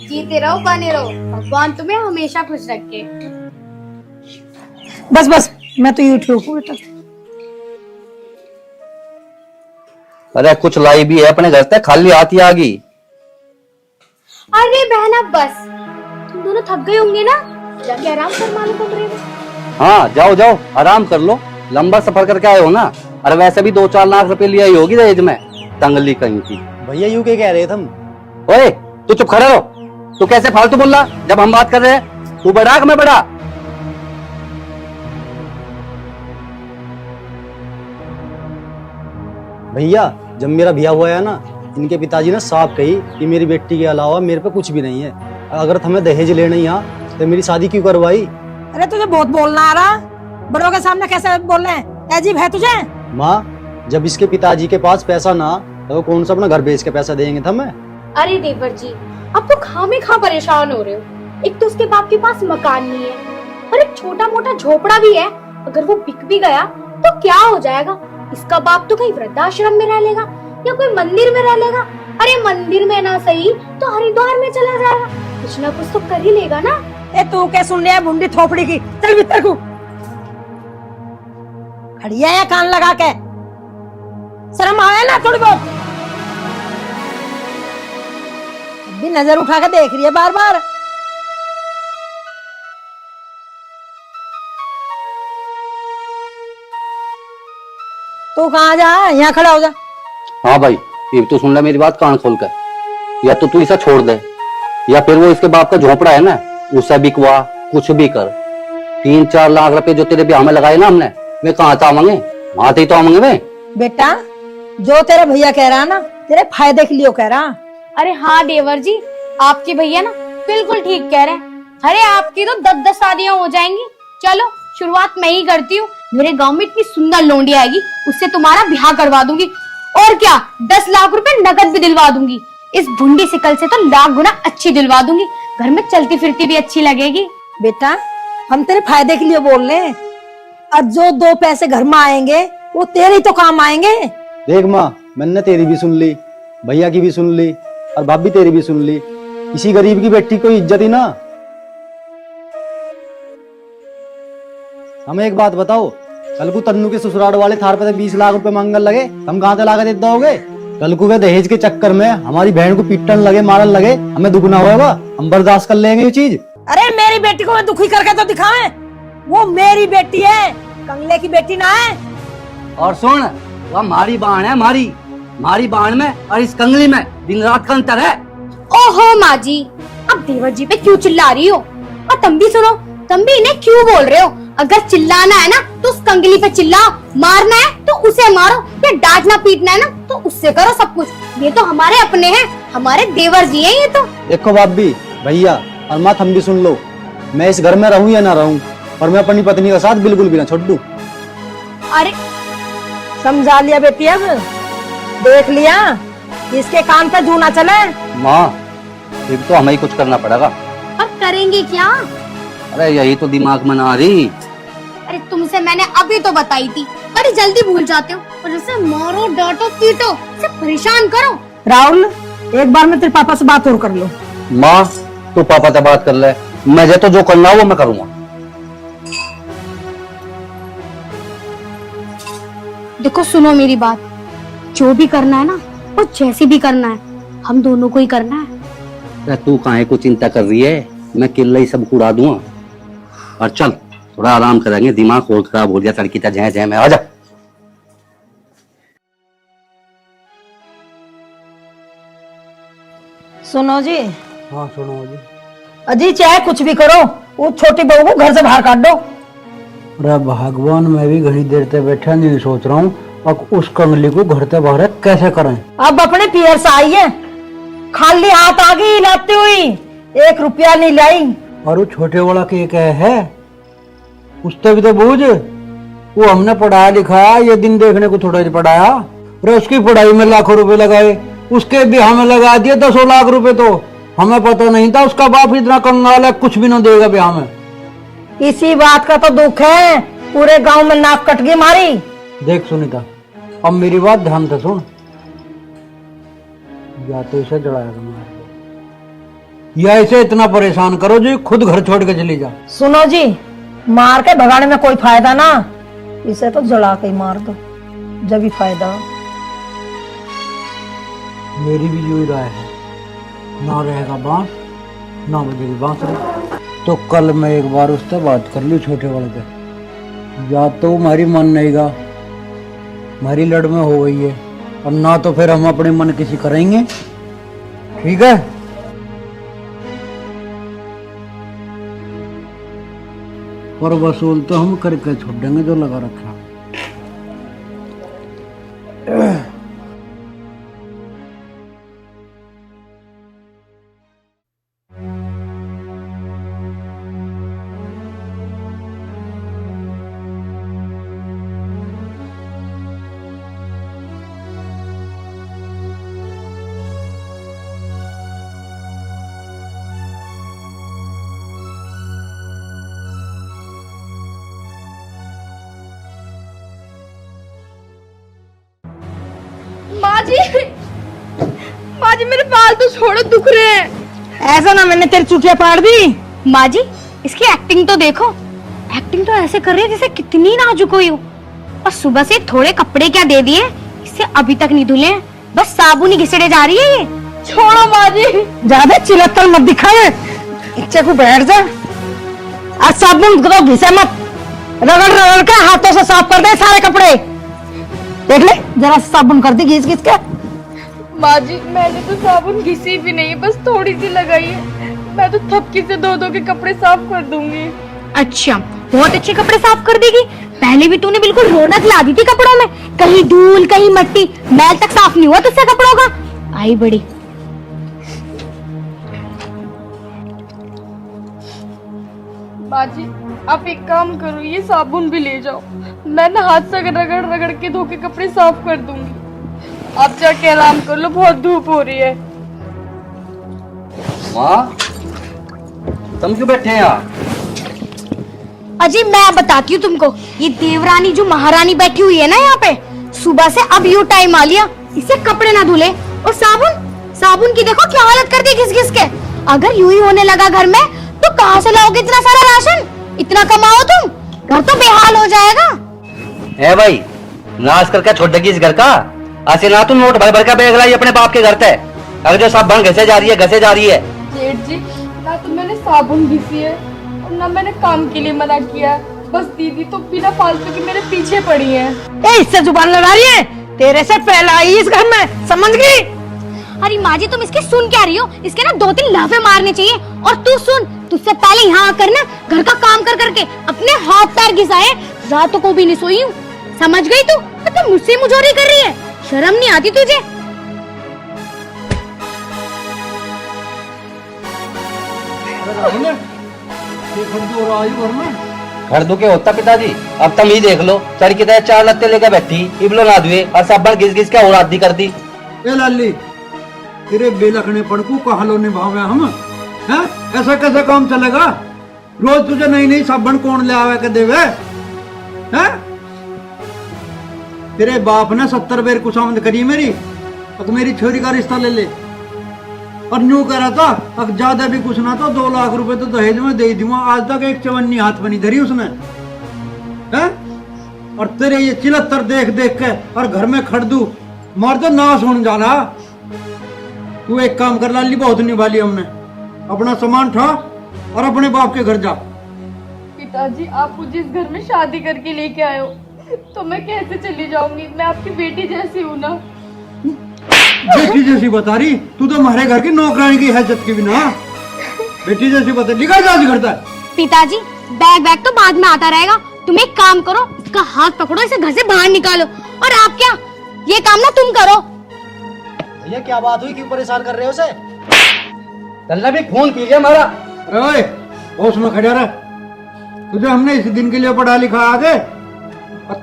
जीते रहो, बने रहो, भगवान तुम्हें हमेशा खुश रखे। बस बस, मैं तो यूं ठीक हूँ बेटा। अरे कुछ लाई भी है अपने घर से, खाली हाथ आ गई। अरे बहना बस, तुम दोनों थक गए होंगे ना, जाके आराम कर मालूम कमरे में। हाँ जाओ जाओ, आराम कर लो, लंबा सफर करके आए हो ना। अरे वैसे भी 2-4 लाख रुपए लिया ही होगी दहेज में, तंगली कहीं की। भैया यूं क्या कह रहे थे हम? ओए तू चुप खड़ा रहो, तू कैसे फालतू बोल रहा जब हम बात कर रहे हैं? तू बड़ा कि मैं बड़ा? भैया, जब मेरा ब्याह हुआ है ना, इनके पिताजी ने साफ कही कि मेरी बेटी के अलावा मेरे पे कुछ भी नहीं है। अगर तुम्हें दहेज लेना ही यहाँ तो मेरी शादी क्यों करवाई? अरे तुझे बहुत बोलना आ रहा, बड़ों के सामने कैसे बोलना है? अजीब है तुझे। माँ, जब इसके पिताजी के पास पैसा ना तो वो कौन सा अपना घर बेच के पैसा देंगे तुम्हें? अरे देवर जी, अब तो खामे खा परेशान हो रहे हो। एक तो उसके बाप के पास मकान नहीं है और एक छोटा मोटा झोपड़ा भी है। अगर वो बिक भी गया तो क्या हो जाएगा? इसका बाप तो कहीं वृद्धाश्रम में रह लेगा या कोई मंदिर में रह लेगा। अरे मंदिर में ना सही तो हरिद्वार में चला जाएगा, कुछ ना कुछ तो कर ही लेगा ना। ए तू क्या सुन लिया बुंडी थोपड़ी की? चल भीतर को। खड़ी है कान लगा के, शर्म आया ना थोड़ी बहुत? भी नजर उठा के देख रही है बार बार। तू कहाँ जा? यहाँ खड़ा हो जा। हाँ भाई, ये तो सुन ले मेरी बात कान खोल कर। या तो तू इसे छोड़ दे या फिर वो इसके बाप का झोपड़ा है ना उसे बिकवा, कुछ भी कर। 3-4 लाख रुपए जो तेरे ब्याह में लगाए ना हमने, वे कहाँ था मांगे? वहां थे तो मांगे वे। बेटा, जो तेरा भैया कह रहा ना तेरे फायदे के लिए कह रहा। अरे हाँ देवर जी, आपके भैया ना बिल्कुल ठीक कह रहे हैं। अरे आपकी तो 10-10 शादियां हो जाएंगी। चलो शुरुआत मैं ही करती हूँ। मेरे गांव में इतनी सुंदर लोंडी आएगी, उससे तुम्हारा ब्याह करवा दूंगी। और क्या, 10 लाख रुपए नकद भी दिलवा दूंगी। इस भुंडी सिकल से तो लाख गुना अच्छी दिलवा दूंगी। घर में चलती फिरती भी अच्छी लगेगी। बेटा, हम तेरे फायदे के लिए बोल रहे हैं। अब जो 2 पैसे घर में आएंगे वो तेरे ही तो काम आएंगे। देख माँ, मैंने तेरी भी सुन ली, भैया की भी सुन ली और भाभी तेरी भी सुन ली। किसी गरीब की बेटी को इज्जत ही ना। हमें एक बात बताओ, कल को तन्नू के ससुराल वाले थार पे 20 लाख रुपए मांगने लगे, हम कहाँ से ला के देते होगे? कल को वे दहेज के चक्कर में हमारी बहन को पीटन लगे, मारन लगे, हमें दुख ना होगा? हम बर्दाश्त कर लेंगे ये चीज? अरे मेरी बेटी को मैं दुखी करके तो दिखावे। वो मेरी बेटी है, कंगले की बेटी ना है। और सुन, वह हमारी बाण है, हमारी बाण में और इस कंगली में दिन रात का अंतर है। ओहो माँ जी, अब देवर जी पे क्यों चिल्ला रही हो? और तुम भी सुनो, तुम भी इन्हें क्यों बोल रहे हो? अगर चिल्लाना है ना तो उस कंगली पे चिल्लाओ, मारना है तो उसे मारो, या डांटना पीटना है ना तो उससे करो सब कुछ। ये तो हमारे अपने हैं, हमारे देवर जी हैं ये तो। देखो भाभी, भैया और माँ, हम भी सुन लो। मैं इस घर में रहूं या ना रहूं, और मैं अपनी पत्नी का साथ बिल्कुल भी ना छोड़ दूं। अरे समझा लिया बेटी, अब देख लिया, इसके कान पे जू ना चले। माँ, एक तो हमें ही कुछ करना पड़ेगा। अब करेंगे क्या? अरे यही तो दिमाग में ना आ रही। अरे तुमसे मैंने अभी तो बताई थी, अरे जल्दी भूल जाते हो। और जैसे मारो, डांटो, पीटो, इसे परेशान करो। राहुल, एक बार मैं तेरे पापा से बात और कर लो। माँ, तू पापा से बात कर ले, मुझे तो जो करना हो वो मैं करूँगा। देखो सुनो मेरी बात, जो भी करना है ना वो जैसे भी करना है, हम दोनों को ही करना है। अरे तू काहे को चिंता कर रही है? मैं किले ही सब उड़ा दूंगा। और चल थोड़ा आराम करेंगे, दिमाग और खराब हो गया तड़की था जय जय में। आजा। सुनो जी। हाँ सुनो जी। अजी चाहे कुछ भी करो, वो छोटी बहू को घर से बाहर काट दो। अरे भगवान, मैं भी घड़ी देर से बैठा नहीं सोच रहा हूँ अब उस कंगली को घर से बाहर कैसे करें। अब अपने पियर से आई है, खाली हाथ आ गई लाते हुई, 1 रुपया नहीं लाई। और वो छोटे वाला के क्या है, उससे भी तो बोझ। वो हमने पढ़ाया लिखाया, ये दिन देखने को थोड़ा ही पढ़ाया। अरे उसकी पढ़ाई में लाखों रुपए लगाए, उसके भी हमें लगा दिए 10 लाख रुपए। तो हमें पता नहीं था उसका बाप इतना कंगाल है, कुछ भी ना देगा ब्याह में। इसी बात का तो दुख है, पूरे गांव में नाक कट गई मारी। देख सुनीता, अब मेरी बात ध्यान से सुन। या तो इसे जड़ाया या इसे इतना परेशान करो जी खुद घर छोड़ के चली जा। सुनो जी, मार के भगाने में कोई फायदा ना, इसे तो जला के ही मार दो, जब भी फायदा हो। मेरी भी यही राय है, ना रहेगा बांस ना बजेगी बांसुरी। तो कल मैं एक बार उससे बात कर ली छोटे वाले से, या तो हमारी मन नहीं गा, हमारी लड़ में हो गई है, और ना तो फिर हम अपने मन किसी करेंगे। ठीक है? और वसूल तो हम करके छोड़ देंगे जो लगा रखा। माँ जी मेरे बाल तो छोड़ो, दुख रहे हैं। ऐसा ना मैंने तेरी चुटिया पाड़ दी। माँ जी इसकी एक्टिंग तो देखो, एक्टिंग तो ऐसे कर रही है जैसे कितनी नाजुक हुई हो। और सुबह से थोड़े कपड़े क्या दे दिए, इससे अभी तक नहीं धुले, बस साबुन ही घिसड़े जा रही है ये। छोड़ो माँ जी। ज्यादा चिलक्कड़ मत दिखावे, इच्छा को बैठ जा। आज साबुन को घिसे मत, रगड़ रगड़ के हाथों से साफ कर दे सारे कपड़े। देख ले जरा साबुन कर दी घिस घिस के। माँ जी मैंने तो साबुन घिसी भी नहीं, बस थोड़ी सी लगाई है। मैं तो थपकी से धो धो के कपड़े साफ कर दूंगी। अच्छा बहुत अच्छे कपड़े साफ कर देगी। पहले भी तूने बिल्कुल रौनक ला दी थी कपड़ों में, कहीं धूल कहीं मट्टी, मैल तक साफ नहीं हुआ तुझसे कपड़ों का। आई बड़ी। माँ जी आप एक काम करो, ये साबुन भी ले जाओ, मैं ना हाथ से रगड़ रगड़ के धो के कपड़े साफ कर दूंगी। आप जाके आराम कर लो, बहुत धूप हो रही है। माँ तुम क्यों बैठे हैं यहाँ? अजी मैं बताती हूँ तुमको, ये देवरानी जो महारानी बैठी हुई है ना यहाँ पे, सुबह से अब यू टाइम आ लिया, इसे कपड़े ना धुले। और साबुन की देखो क्या हालत कर दी घिस घिस के। अगर यूं ही होने लगा घर में तो कहाँ से लाओगे इतना सारा राशन? इतना कमाओ तुम, घर तो बेहाल हो जाएगा। है भाई नाश करके छोड़ देगी इस घर का। ऐसे ना तू नोट भर भर का बैग लाई अपने बाप के घर पे, अगर जो सब बन घसे जा रही है। जेठ जी ना तो मैंने साबुन घिसी है और ना मैंने काम के लिए मना किया है, बस दीदी तो बिना फालतू की मेरे पीछे पड़ी है। इससे जुबान लड़ा रही है, तेरे से पहले आई इस घर में, समझ गई? अरे माँ जी तुम इसकी सुन क्या रही हो? इसके ना 2-3 लाफे मारने चाहिए। और तू सुन, तुझसे पहले यहाँ आकर ना घर का काम कर करके अपने हाथ पैर घिसाए, रातों को भी नहीं सोई हूँ। समझ गई तू? तो मुझसे मुझोरी कर रही है, शर्म नहीं आती तुझे? घर दुखे होता पिताजी, अब तुम ही देख लो, सर की तरह 4 लत्ते लेकर बैठी, इबलो ना दुए और सब घिस घिस के और आदि कर दी। ए लाली, तेरे बेलखने पड़कू कहाँ लो निभावे हम हैं? ऐसा कैसे काम चलेगा? रोज तुझे नई नई साबन कौन ले आवे के देवे हैं? तेरे बाप ने 70 बेर कुशामद करी मेरी, अब मेरी छोरी का रिश्ता ले ले। और न्यू कह रहा था अब ज्यादा भी कुछ ना तो 2 लाख रुपए तो दहेज में दे दूंगा। आज तक एक चवन्नी हाथ में नहीं धरी उसने हैं? और तेरे ये चिलत्तर देख देख के और घर में खड़ दू मार तो नाश होने जाना। तू एक काम कर लाली, बहुत निभाली हमने, अपना सामान उठा और अपने बाप के घर जा। पिताजी आप मुझे इस घर में शादी करके लेके आए हो, तो मैं कैसे चली जाऊंगी? मैं आपकी बेटी जैसी हूँ ना। बेटी जैसी बता रही? तू तो हमारे घर की नौकरानी की हैसियत की बिना बेटी जैसी बता, निकल जा करता है। पिताजी बैग तो बाद में आता रहेगा, तुम एक काम करो, इसका हाथ पकड़ो, इसे घर से बाहर निकालो। और आप क्या, ये काम ना तुम करो। भैया क्या बात हुई, क्यों परेशान कर रहे हो उसे? तल्ला भी खून पी गया हमारा। अरे होश में खड़ा रह, तुझे हमने इस दिन के लिए पढ़ा लिखा आगे,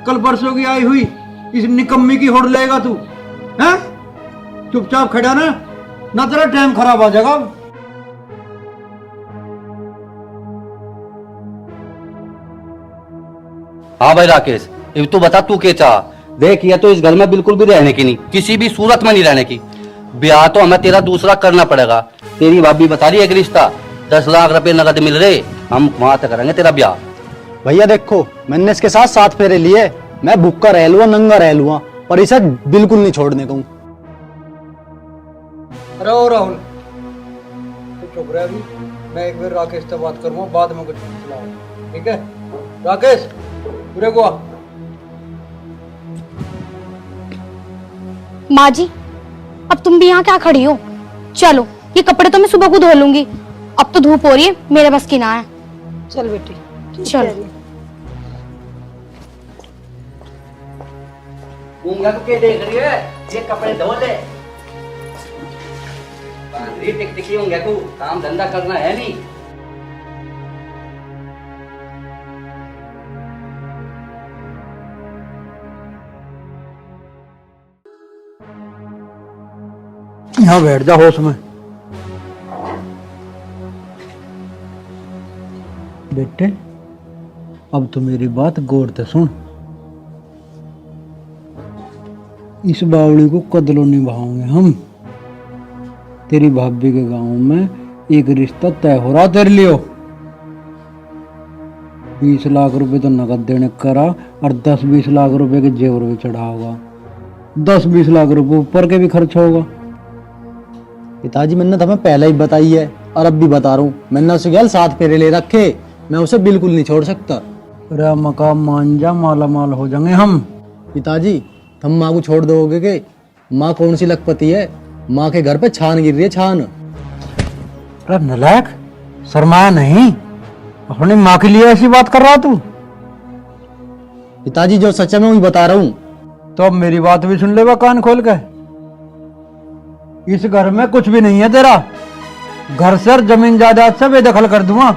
कल परसों की आई हुई इस निकम्मी की होड़ लेगा तू हैं? चुपचाप खड़ा ना तेरा टाइम खराब हो जाएगा। हाँ भाई राकेश, अब तू बता तू क्या चाह? देख ये तो इस घर में बिल्कुल भी रहने की नहीं, किसी भी सूरत में नहीं रहने की। ब्याह तो हमें तेरा दूसरा करना पड़ेगा। तेरी भाभी बता रही है एक रिश्ता 10 लाख रुपए नगद मिल रहे, हम वहां तक करेंगे तेरा ब्याह। भैया देखो मैंने इसके साथ 7 फेरे लिए, मैं भूखा रह लूंगा नंगा रह लूंगा, पर इसे बिल्कुल नहीं छोड़ने को। अरे ओ राहुल तू चुप रह अभी, मैं एक बार राकेश से बात करूंगा, बाद में कुछ सुनाऊंगा, ठीक है? राकेश पूरे को आ। माँ जी अब तुम भी यहाँ क्या खड़ी हो? चलो ये कपड़े तो मैं सुबह को धो लूंगी, अब तो धूप हो रही है, मेरे बस की ना है। चल बेटी चल। ऊँगा तो क्या देख रही है? ये कपड़े धो ले। टिक होंगे तू, काम धंधा करना है नहीं। यहाँ बैठ जा होश में। बेटे अब तो मेरी बात गौर से सुन। इस बावड़ी को कदलों निभाओगे हम। तेरी भाभी के गांव में एक रिश्ता तय हो रहा तेरे लिए। 20 लाख रुपए तो नगद देने करा और 10-20 लाख रुपए के जेवर भी चढ़ा होगा। 10-20 लाख रुपए ऊपर के भी खर्च होगा। पिताजी मैंने तुम्हें पहले ही बताई है और अब भी बता रहा हूँ, मैंने उसे गैल 7 फेरे ले रखे, मैं उसे बिल्कुल नहीं छोड़ सकता। अरे मकाम मान जा, माला माल हो जाएंगे हम। पिताजी तुम माँ को छोड़ दोगे के? माँ कौन सी लखपति है, माँ के घर पे छान गिर रही है, छान। अरे नलायक, शर्माया नहीं? अपनी माँ के लिए ऐसी बात कर रहा तू? पिताजी जो सच है मैं वही बता रहा हूँ। तो अब मेरी बात भी सुन ले बा कान खोल के। इस घर में कुछ भी नहीं है तेरा। घर से और जमीन जायदाद से बेदखल कर दूंगा,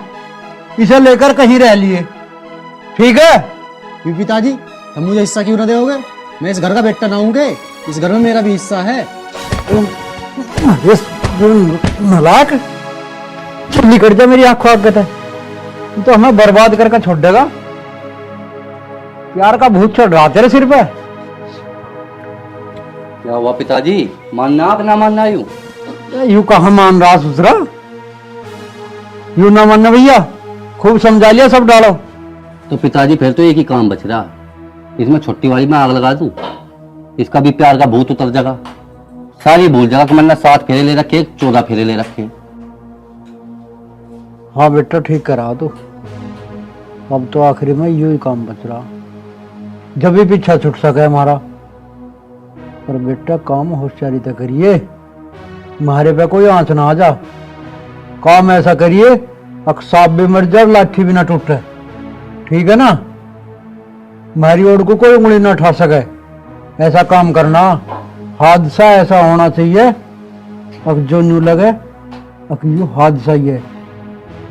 इसे लेकर कहीं रह लिए, ठीक है? क्यों पिताजी, तुम मुझे हिस्सा क्यों ना दोगे? मैं इस घर का बेटा ना हूँ के? इस घर में मेरा भी हिस्सा है। नलायक, चुल्ली कर जा मेरी आंखों आगे तक। तू तो हमें बर्बाद करके छोड़ देगा। प्यार का भूत चढ़ रहा तेरे सिर पे। क्या हुआ पिताजी, मानना आप ना मानना यूं? यूं कहाँ मान रहा ससुरा? यूं ना मानना भैया, खूब समझा लिया, सब डालो। तो पिताजी फिर तो एक ही काम बच रहा, इसमें छुट्टी वाली में आग लगा दूं, इसका भी प्यार का भूत उतर जाएगा, सारी भूल जाएगा कि मैंने 7 फेरे ले रखे, 14 फेरे ले रखे। हाँ बेटा ठीक करा तू। अब तो आखिरी में यू ही काम बच रहा, जब भी पीछा छूट सके हमारा। पर बेटा काम होशियारी तक करिए, मारे पे कोई आंच ना आ जा। काम ऐसा करिए अक सांप भी मर जाए, लाठी भी ना टूटे, ठीक है ना? मारी ओर को कोई उंगली ना उठा सके, ऐसा काम करना। हादसा ऐसा होना चाहिए अब जो न्यू लगे अब यू हादसा ही है,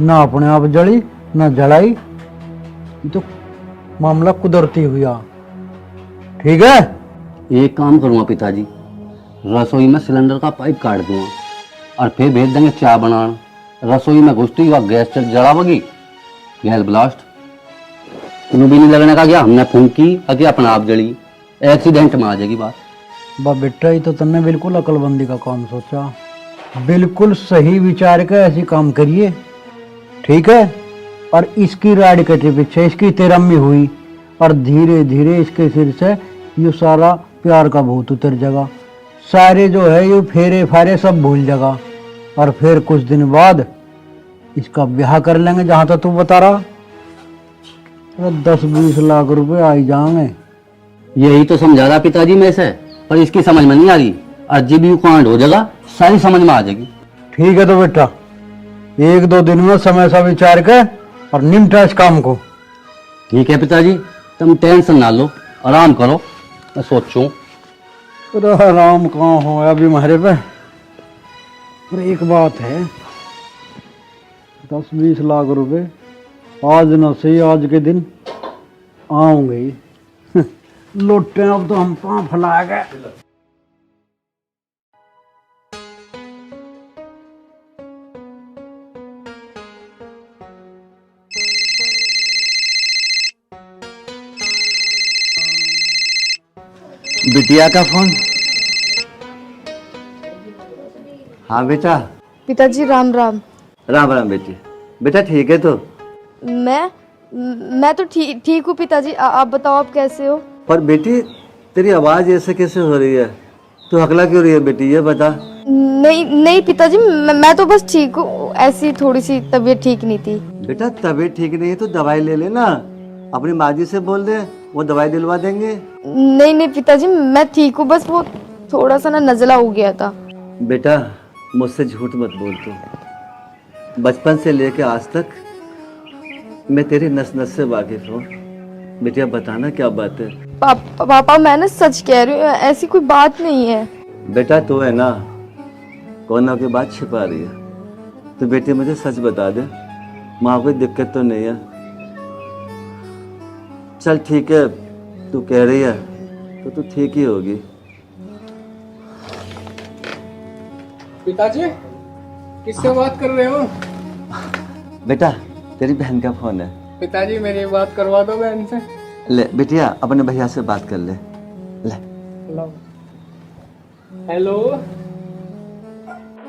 ना अपने आप जली ना जलाई, ये तो मामला कुदरती हुआ, ठीक है? एक काम करूंगा पिताजी, रसोई में सिलेंडर का पाइप काट दूंगा और फिर भेज देंगे चाय बनाना। रसोई में घुसती हुआ गैस जलावगी, गैस ब्लास्ट। तुम्हें भी नहीं लगने का क्या हमने फूंकी अगे अपना आप जली, एक्सीडेंट में आ जाएगी बात। बा बेटा ये तो तुमने बिल्कुल अकलबंदी का काम सोचा, बिल्कुल सही विचार का ऐसी काम करिए, ठीक है? और इसकी राड के पीछे इसकी तेरम्मी हुई और धीरे धीरे इसके सिर से ये सारा प्यार का भूत उतर जाएगा, सारे जो है ये फेरे फारे सब भूल जाएगा और फिर कुछ दिन बाद इसका ब्याह कर लेंगे जहां तक तू बता रहा। 10-20 लाख रुपए आ ही जाएंगे। यही तो समझा रहा पिताजी में से, पर इसकी समझ में नहीं आ रही। अजीब यू कांड हो जाएगा, सारी समझ में आ जाएगी। ठीक है तो बेटा 1-2 दिन में समय सा विचार कर और निपटा इस काम को। ठीक है पिताजी, तुम टेंशन ना लो, आराम करो, मैं सोचूं। अरे आराम कहाँ हो अभी हमारे पे। पर एक बात है, 10-20 लाख रुपए आज न सही आज के दिन आऊंगे ही। लौटे अब तो हम पाँव फैला गए। बिटिया का फोन। हाँ बेटा। पिताजी राम राम। राम राम बेटी। बेटा ठीक है तो? मैं तो ठीक हूँ पिताजी, आप बताओ आप कैसे हो? पर बेटी तेरी आवाज ऐसे कैसे हो रही है, तू हकला क्यों रही है बेटी, ये बता। नहीं पिताजी, मैं तो बस ठीक हूँ, ऐसी थोड़ी सी तबीयत ठीक नहीं थी। बेटा तबीयत ठीक नहीं है तो दवाई ले लेना, अपनी माँ जी से बोल दे वो दवाई दिलवा देंगे। नहीं पिताजी मैं ठीक हूँ, बस वो थोड़ा सा ना नजला हो गया था। बेटा मुझसे झूठ मत बोल तू, बचपन से लेके आज तक मैं तेरी नस नस से वाकिफ हूँ। बेटिया बताना क्या बात है। पापा मैं ना सच कह रही हूँ, ऐसी कोई बात नहीं है। बेटा तू है ना कोना की बात छिपा रही है, तो बेटी मुझे सच बता दे, माँ कोई दिक्कत तो नहीं है। चल ठीक है, तू कह रही है तो तू ठीक ही होगी। पिताजी किससे बात कर रहे हो? बेटा तेरी बहन का फोन है। पिताजी मेरी बात करवा दो बहन से। ले बिटिया अपने भैया से बात कर ले। ले हेलो।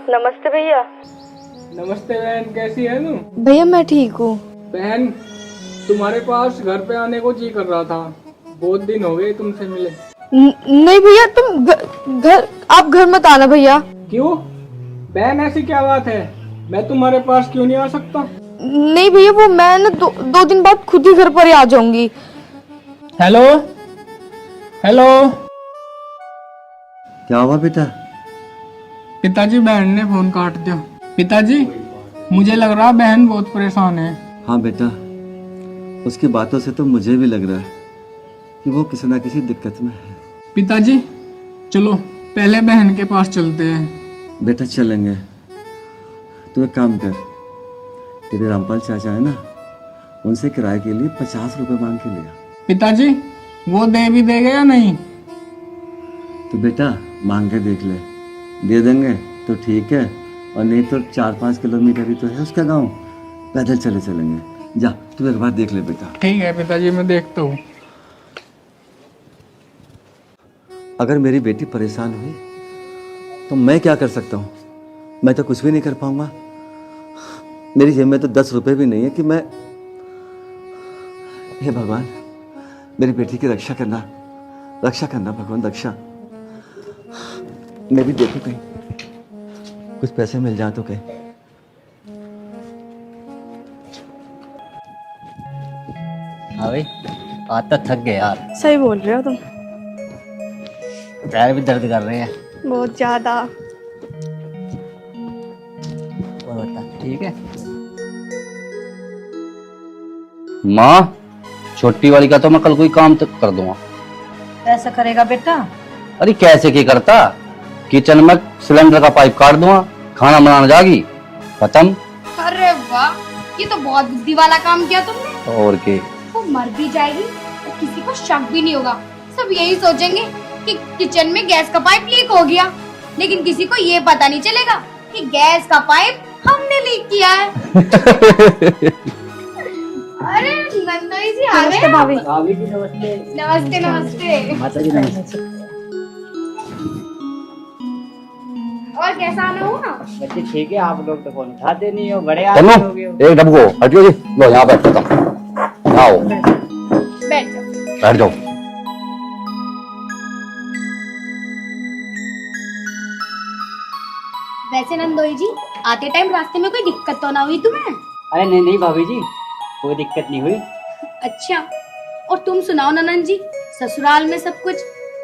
नमस्ते भैया। नमस्ते बहन, कैसी है तू? भैया मैं ठीक हूँ। बहन, तुम्हारे पास घर पे आने को जी कर रहा था, बहुत दिन हो गए तुमसे मिले। नहीं भैया, तुम घर आप घर मत आना भैया। क्यों बहन, ऐसी क्या बात है? मैं तुम्हारे पास क्यों नहीं आ सकता? नहीं भैया, वो मैं ना दो दिन बाद खुद ही घर पर ही आ जाऊंगी। Hello hello. क्या हुआ बेटा? पिताजी, बहन ने फोन काट दिया। पिताजी, मुझे लग रहा बहन बहुत परेशान है। हाँ बेटा, उसकी बातों से तो मुझे भी लग रहा है कि वो किसी ना किसी दिक्कत में है। पिताजी, चलो पहले बहन के पास चलते हैं। बेटा चलेंगे, तू एक काम कर, तेरे रामपाल चाचा है ना, उनसे किराए के लिए 50 रुपए मांग के लिया। पिताजी, वो दे भी देगा या नहीं? तो बेटा मांग के देख ले, दे देंगे तो ठीक है, और नहीं तो 4-5 किलोमीटर ही तो है उसका गांव, पैदल चले चलेंगे। जा तू एक बार देख ले बेटा। ठीक है पिताजी, मैं देखता हूँ। अगर मेरी बेटी परेशान हुई तो मैं क्या कर सकता हूँ? मैं तो कुछ भी नहीं कर पाऊंगा। मेरी जेब में तो 10 रुपए भी नहीं है कि मैं, हे भगवान मेरी बेटी की रक्षा करना भगवान, रक्षा। मैं भी देखूं कहीं कुछ पैसे मिल जाए तो कहीं। हाँ भाई, आज तो थक गए यार, सही बोल रहे हो तुम। पैर भी दर्द कर रहे हैं। बहुत ज्यादा। और बता, ठीक है? माँ, छोटी वाली का तो मैं कल कोई काम तक कर दूंगा। ऐसा करेगा बेटा? अरे कैसे की करता, किचन में सिलेंडर का पाइप काट दूंगा, खाना बनाना जागी, खत्म। अरे वाह, ये तो बहुत बुद्धि वाला काम किया तुमने। और के वो मर भी जाएगी और किसी को शक भी नहीं होगा। सब यही सोचेंगे कि किचन में गैस का पाइप लीक हो गया, लेकिन किसी को ये पता नहीं चलेगा कि गैस का पाइप हमने लीक किया है। अरे नंदोई जी आ गए। भाभी। भाभी जी नमस्ते। नमस्ते नमस्ते। माता जी नमस्ते। और कैसा आना हुआ? बच्चे ठीक है, आप लोग तो फोन उठाते नहीं हो, बड़े आदमी हो गए हो। एक डब्बो हटियो जी, लो यहाँ बैठ जाओ, आओ बैठ जाओ। बैठ जाओ। वैसे नंदोई जी, आते टाइम रास्ते में कोई दिक्कत तो ना हुई तुम्हें? अरे नहीं नहीं भाभी जी, कोई दिक्कत नहीं हुई। अच्छा, और तुम सुनाओ ननन जी, ससुराल में सब कुछ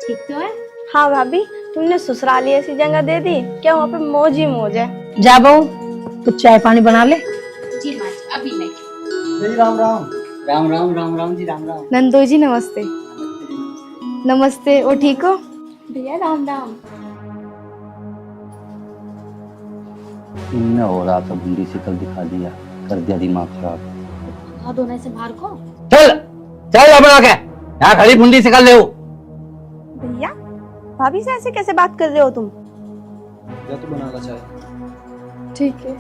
ठीक तो है? हाँ भाभी, तुमने ससुराली ऐसी जगह दे दी क्या वहाँ पे मौज ही मौज है। जा बहू, कुछ चाय पानी बना ले। जी माँ जी, अभी नहीं। राम राम। राम राम राम राम जी, राम राम। नंदोई जी नमस्ते। नमस्ते, और ठीक हो? भैया राम राम। इन्हें हो रहा था, भिंडी से कल दिखा दिया, कर दिया दिमाग खराब। भगा दो ना इसे बाहर को। चल चल बना के, यहाँ खड़ी भुंडी से कर ले। भैया, भाभी से ऐसे कैसे बात कर रहे हो तुम? या तो बनाना चाहे। ठीक है।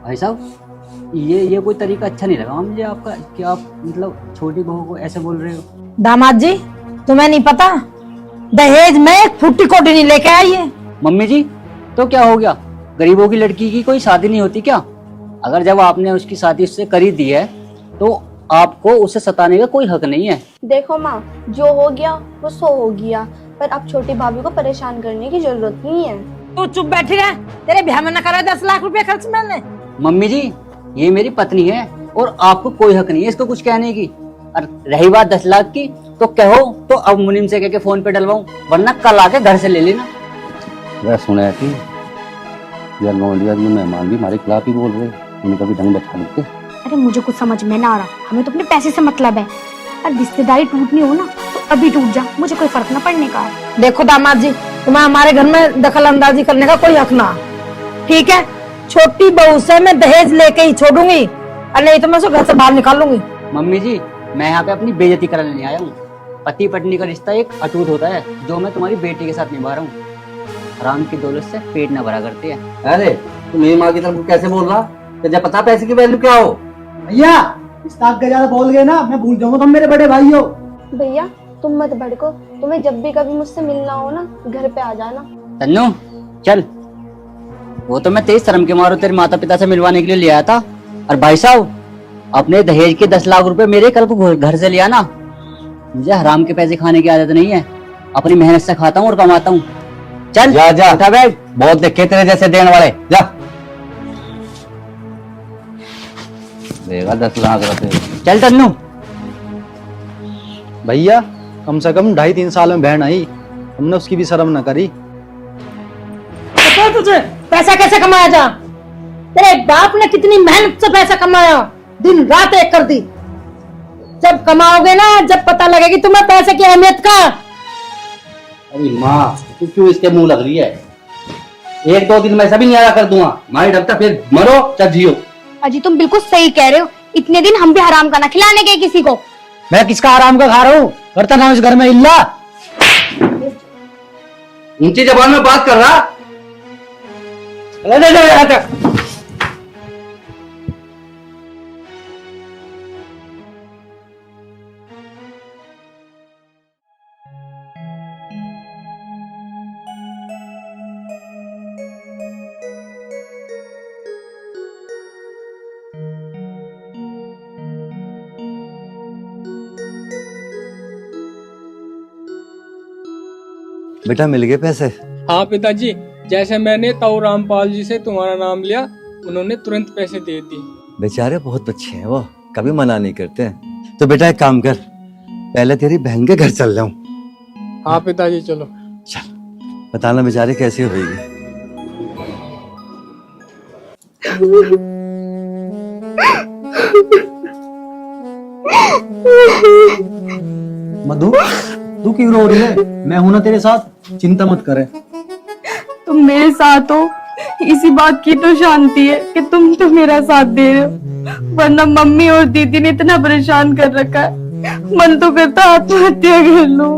भाई साहब, ये कोई तरीका अच्छा नहीं लगा मुझे आपका, कि आप मतलब छोटी बहू को ऐसे बोल रहे हो। दामाद जी, तुम्हें नहीं पता, दहेज में एक फुट्टी कोटी नहीं लेके आई है। मम्मी जी, तो क्या हो गया, गरीबों की लड़की की कोई शादी नहीं होती क्या? अगर जब आपने उसकी शादी उससे करी दी है तो आपको उसे सताने का कोई हक नहीं है। देखो माँ, जो हो गया वो सो हो गया, पर अब छोटी भाभी को परेशान करने की जरूरत नहीं है। तू चुप बैठी रह, तेरे ब्याह में न करा 10 लाख रुपए खर्च मैंने। मम्मी जी, ये मेरी पत्नी है और आपको कोई हक नहीं है इसको कुछ कहने की। और रही बात 10 लाख की, तो कहो तो अब मुनीम से कह के फोन पे डलवाऊं, वरना कल आके घर से ले लेना। मैं सुना कि यार नौलिया में मेहमान भी हमारे खिलाफ ही बोल रहे, उन्हें कभी ढंग बैठा लेते। अरे मुझे कुछ समझ में ना आ रहा, हमें तो अपने पैसे से मतलब है। और रिश्तेदारी टूटनी हो ना तो अभी टूट जा, मुझे कोई फर्क ना पड़ने का है। देखो दामाद जी, तुम्हें हमारे घर में दखल अंदाजी करने का कोई हक ना, ठीक है? छोटी बहू से मैं दहेज लेके ही छोड़ूंगी, और नहीं तो मैं उसे घर से बाहर निकालूंगी। मम्मी जी, मैं यहाँ पे अपनी बेइज्जती कराने नहीं आया हूँ। पति पत्नी का रिश्ता एक अटूट होता है, जो मैं तुम्हारी बेटी के साथ निभा रहा हूँ। हराम की दौलत से पेट न भरा करते हैं। अरे तुम मेरी माँ की तरफ कैसे बोल रहा? तुझे पता पैसे की वैल्यू क्या हो? भैया, इस ताक के ज्यादा बोल गए ना, मैं भूल जाऊंगा तुम मेरे बड़े भाई हो। भैया तुम मत भड़को, तुम्हें जब भी कभी मुझसे मिलना हो ना घर पे आ जाना। तन्नू चल, वो तो मैं तेज शर्म के मारो तेरे माता पिता से मिलवाने के लिए ले आया था। और भाई साहब, अपने दहेज के 10 लाख रुपए मेरे कल को घर से ले आना। मुझे हराम के पैसे खाने की आदत नहीं है, अपनी मेहनत से खाता हूँ और कमाता हूँ। चल जा जा, उठा बैग। बहुत देखे तेरे जैसे देने वाले, जा। देगा 10 लाख रुपए। चल तन्नू। भैया कम से कम 2.5-3 साल में बहन आई, हमने उसकी भी शर्म न करी। पता है तुझे पैसा कैसे कमाया जा? तेरे बाप ने कितनी मेहनत से पैसा कमाया, दिन रात एक कर दी। जब कमाओगे ना, जब पता लगेगी तुम्हें पैसे की अहमियत का। अरे माँ, तू क्यों इसके मुंह लग रही है? 1-2 दिन में ऐसा भी नहीं आया कर दूंगा, मारी डबता फिर मरो चाहे जियो। अजी तुम बिल्कुल सही कह रहे हो, इतने दिन हम भी हराम का ना खिलाने गए किसी को। मैं किसका आराम का खा रहा हूँ? करता ना इस घर में इल्ला। ऊंची जबान में बात कर रहा। बेटा मिल गए पैसे? हाँ पिताजी, जैसे मैंने ताऊ रामपाल जी से तुम्हारा नाम लिया, उन्होंने तुरंत पैसे दे दिए। बेचारे बहुत अच्छे हैं वो, कभी मना नहीं करते। तो बेटा एक काम कर, पहले तेरी बहन के घर चल जाऊं। हाँ पिताजी चलो। चल बताना बेचारे कैसे होगी। मधु तू क्यों रो रही है? मैं हूं ना तेरे साथ, चिंता मत करे। तुम मेरे साथ हो, इसी बात की तो शांति है कि तुम तो मेरा साथ दे रहे हो, वरना मम्मी और दीदी ने इतना परेशान कर रखा है, मन तो करता आत्महत्या कर लो।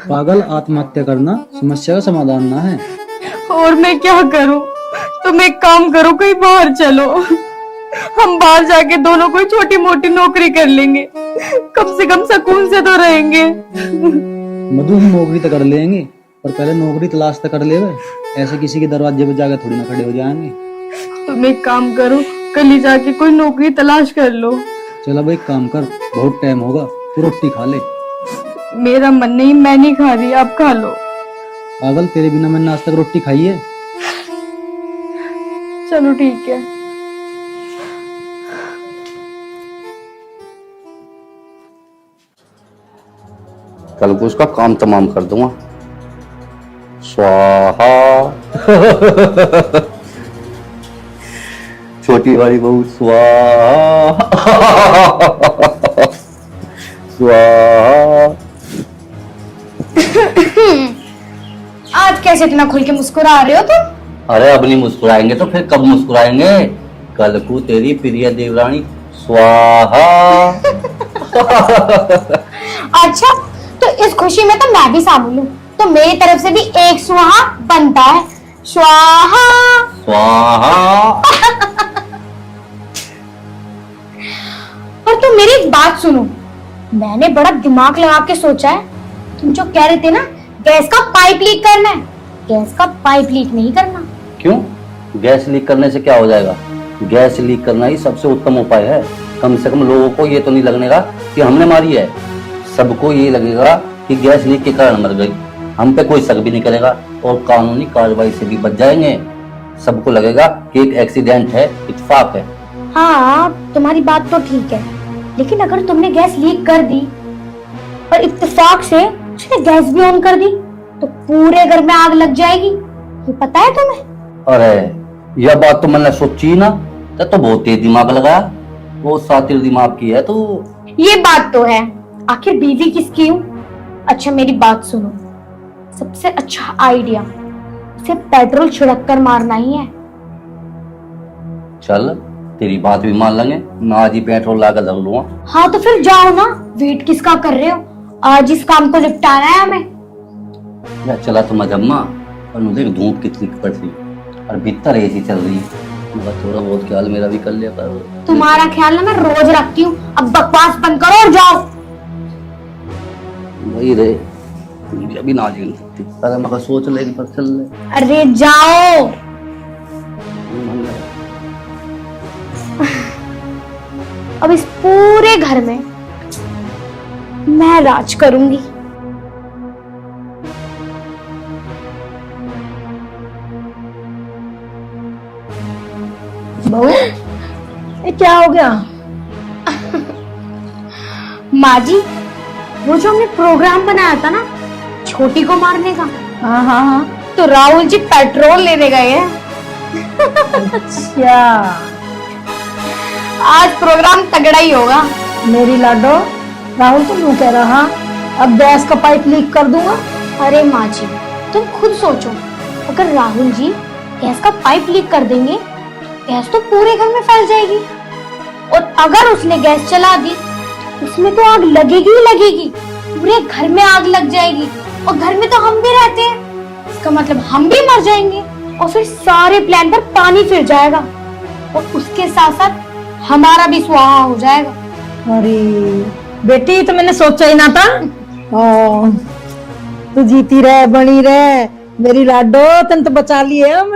पागल, आत्महत्या करना समस्या का समाधान ना है। और मैं क्या करूं? तुम एक काम करो, कहीं बाहर चलो, हम बाहर जाके दोनों कोई छोटी मोटी नौकरी कर लेंगे, कम से कम सुकून से तो रहेंगे। मधु हम नौकरी तो कर लेंगे, पर पहले नौकरी तलाश तो कर ले। ऐसे किसी के दरवाजे पे जाकर थोड़ी ना खड़े हो जाएंगे। तुम एक काम करो, कल ही जाके कोई नौकरी तलाश कर लो। चलो भाई काम कर, बहुत टाइम होगा, तू रोटी खा ले। मेरा मन नहीं, मैं नहीं खा रही, आप खा लो। पागल, तेरे बिना मैंने आज तक रोटी खाई है? चलो ठीक है। कल को उसका काम तमाम कर दूंगा। स्वाहा। छोटी वाली बहू स्वाहा। स्वाहा। आज कैसे इतना खुल के मुस्कुरा रहे हो तुम? अरे अब नहीं मुस्कुराएंगे तो फिर कब मुस्कुराएंगे? कल को तेरी प्रिय देवरानी स्वाहा। अच्छा, तो इस खुशी में तो मैं भी शामिल हूँ, तो मेरी तरफ से भी एक स्वाहा बनता है। स्वाहा। स्वाहा। और तुम मेरी एक बात सुनो, मैंने बड़ा दिमाग लगा के सोचा है। तुम जो कह रहे थे ना गैस का पाइप लीक करना है, गैस का पाइप लीक नहीं करना। क्यों? गैस लीक करने से क्या हो जाएगा? गैस लीक करना ही सबसे उत्तम उपाय है। कम से कम लोगों को ये तो नहीं लगने का कि हमने मारी है, सबको ये लगेगा कि गैस लीक के कारण मर गई। हम पे कोई शक भी नहीं करेगा और कानूनी कार्रवाई से भी बच जाएंगे। सबको लगेगा कि एक एक्सीडेंट है, इत्तेफाक है। हाँ, तुम्हारी बात तो ठीक है, लेकिन अगर तुमने गैस लीक कर दी और इत्तेफाक से उसने गैस भी ऑन कर दी तो पूरे घर में आग लग जाएगी, ये पता है तुम्हें? अरे यह बात तो मैंने सोची ना, तो बहुत तेज दिमाग लगाया, बहुत शातिर दिमाग की है तू। ये बात तो है, आखिर बीवी किसकी हूँ? अच्छा मेरी बात सुनो, सबसे अच्छा आइडिया उसे पेट्रोल छिड़क कर मारना ही है। चल तेरी बात भी मान लेंगे, मैं आज ही पेट्रोल लाकर जल लूंगा। हाँ तो फिर जाओ ना, वेट किसका कर रहे हो? आज इस काम को निपटाना है हमें। चला तो मजम्मा, और मुझे धूप कितनी पड़ रही और भीतर एसी चल रही है, मगर थोड़ा बहुत ख्याल मेरा भी कर लिया कर। तुम्हारा ख्याल ना मैं रोज रखती हूँ, अब बकवास बंद करो और जाओ। वही रे, अभी ना जी सकती। अरे मगर सोच ले एक बार, चल ले। अरे जाओ। अब इस पूरे घर में मैं राज करूंगी। बहू ये क्या हो गया? माँ जी, वो जो हमने प्रोग्राम बनाया था ना छोटी को मारने का, हाँ हाँ हाँ, तो राहुल जी पेट्रोल लेने गए हैं। अच्छा आज प्रोग्राम तगड़ा ही होगा। मेरी लाडो, राहुल तो यूं कह रहा अब गैस का पाइप लीक कर दूंगा। अरे माँ जी, तुम खुद सोचो, अगर राहुल जी गैस का पाइप लीक कर देंगे, गैस तो पूरे घर में फैल जाएगी। और अगर उसने गैस चला दी, उसमें तो आग लगेगी ही लगेगी, पूरे घर में आग लग जाएगी। और घर में तो हम भी रहते हैं, इसका मतलब हम भी मर जाएंगे। और फिर सारे प्लान पर पानी फिर जाएगा, और उसके साथ साथ हमारा भी स्वाहा हो जाएगा। अरे बेटी, तो मैंने सोचा ही ना था। ओ, तू जीती रहे, बनी रहे मेरी लाडो, तन तो बचा लिए हम।